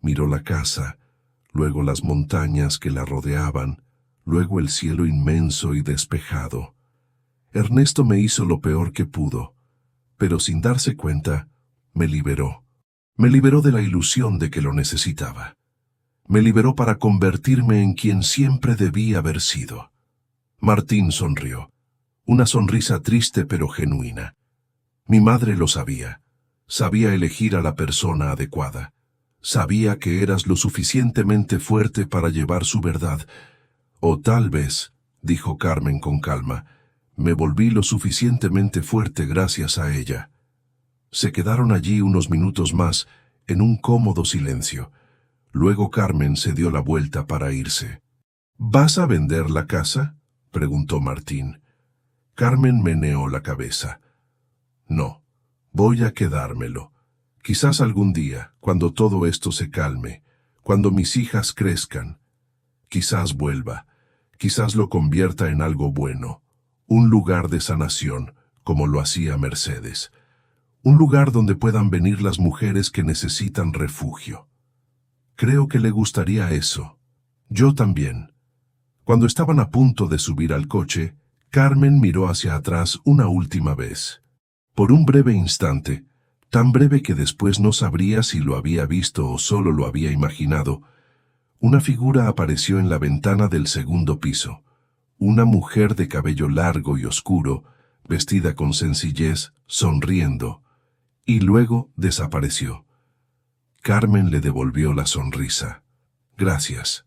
Miró la casa, luego las montañas que la rodeaban, luego el cielo inmenso y despejado. «Ernesto me hizo lo peor que pudo, pero sin darse cuenta, me liberó. Me liberó de la ilusión de que lo necesitaba. Me liberó para convertirme en quien siempre debía haber sido». Martín sonrió. Una sonrisa triste pero genuina. «Mi madre lo sabía. Sabía elegir a la persona adecuada. Sabía que eras lo suficientemente fuerte para llevar su verdad. O tal vez», dijo Carmen con calma, «me volví lo suficientemente fuerte gracias a ella». Se quedaron allí unos minutos más, en un cómodo silencio. Luego Carmen se dio la vuelta para irse. «¿Vas a vender la casa?», preguntó Martín. Carmen meneó la cabeza. «No, voy a quedármelo. Quizás algún día, cuando todo esto se calme, cuando mis hijas crezcan, quizás vuelva, quizás lo convierta en algo bueno, un lugar de sanación, como lo hacía Mercedes. Un lugar donde puedan venir las mujeres que necesitan refugio. Creo que le gustaría eso. Yo también». Cuando estaban a punto de subir al coche, Carmen miró hacia atrás una última vez. Por un breve instante, tan breve que después no sabría si lo había visto o solo lo había imaginado, una figura apareció en la ventana del segundo piso. Una mujer de cabello largo y oscuro, vestida con sencillez, sonriendo, y luego desapareció. Carmen le devolvió la sonrisa. «Gracias»,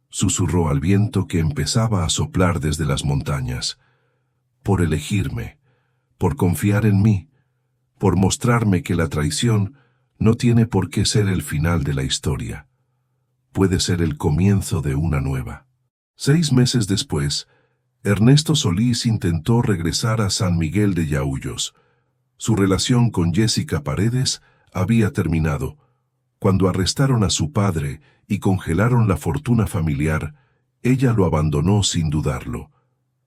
susurró al viento que empezaba a soplar desde las montañas. «Por elegirme, por confiar en mí, por mostrarme que la traición no tiene por qué ser el final de la historia. Puede ser el comienzo de una nueva». 6 meses después, Ernesto Solís intentó regresar a San Miguel de Yauyos. Su relación con Jessica Paredes había terminado. Cuando arrestaron a su padre y congelaron la fortuna familiar, ella lo abandonó sin dudarlo.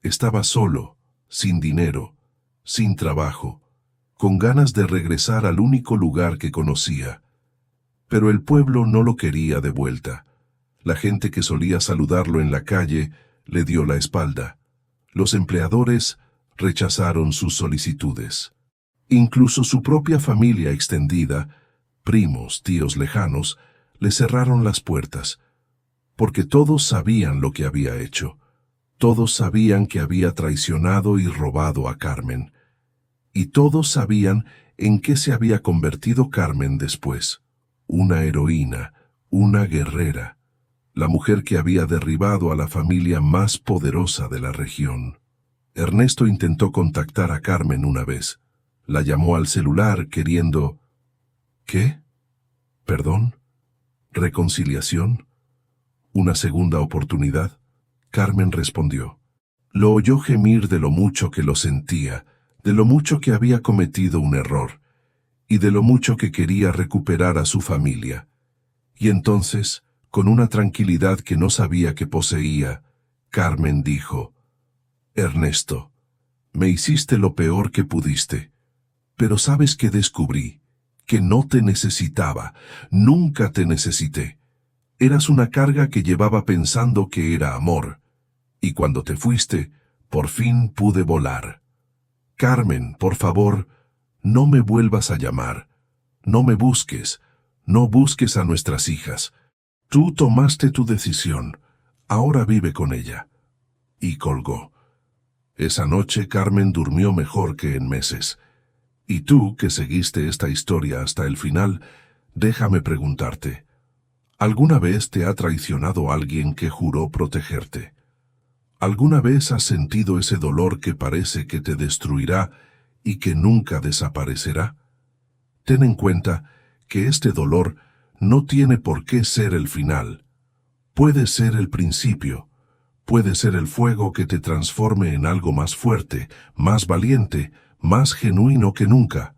Estaba solo, sin dinero, sin trabajo, con ganas de regresar al único lugar que conocía. Pero el pueblo no lo quería de vuelta. La gente que solía saludarlo en la calle le dio la espalda. Los empleadores rechazaron sus solicitudes. Incluso su propia familia extendida primos, tíos lejanos, le cerraron las puertas, porque todos sabían lo que había hecho. Todos sabían que había traicionado y robado a Carmen. Y todos sabían en qué se había convertido Carmen después. Una heroína, una guerrera, la mujer que había derribado a la familia más poderosa de la región. Ernesto intentó contactar a Carmen una vez. La llamó al celular queriendo... ¿Qué? ¿Perdón? ¿Reconciliación? ¿Una segunda oportunidad? Carmen respondió. Lo oyó gemir de lo mucho que lo sentía, de lo mucho que había cometido un error, y de lo mucho que quería recuperar a su familia. Y entonces, con una tranquilidad que no sabía que poseía, Carmen dijo, Ernesto, me hiciste lo peor que pudiste, pero ¿sabes qué descubrí? Que no te necesitaba, nunca te necesité. Eras una carga que llevaba pensando que era amor, y cuando te fuiste, por fin pude volar. Carmen, por favor, no me vuelvas a llamar, no me busques, no busques a nuestras hijas. Tú tomaste tu decisión, ahora vive con ella. Y colgó. Esa noche Carmen durmió mejor que en meses. Y tú, que seguiste esta historia hasta el final, déjame preguntarte, ¿alguna vez te ha traicionado alguien que juró protegerte? ¿Alguna vez has sentido ese dolor que parece que te destruirá y que nunca desaparecerá? Ten en cuenta que este dolor no tiene por qué ser el final. Puede ser el principio, puede ser el fuego que te transforme en algo más fuerte, más valiente, más genuino que nunca.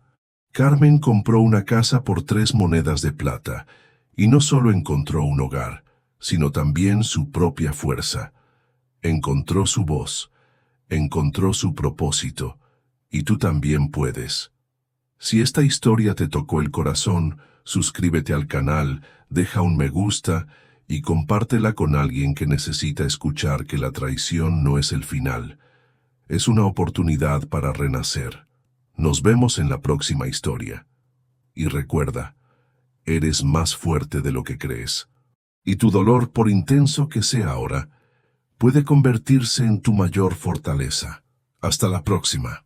Carmen compró una casa por 3 monedas de plata, y no solo encontró un hogar, sino también su propia fuerza. Encontró su voz, encontró su propósito, y tú también puedes. Si esta historia te tocó el corazón, suscríbete al canal, deja un me gusta y compártela con alguien que necesita escuchar que la traición no es el final. Es una oportunidad para renacer. Nos vemos en la próxima historia. Y recuerda, eres más fuerte de lo que crees. Y tu dolor, por intenso que sea ahora, puede convertirse en tu mayor fortaleza. Hasta la próxima.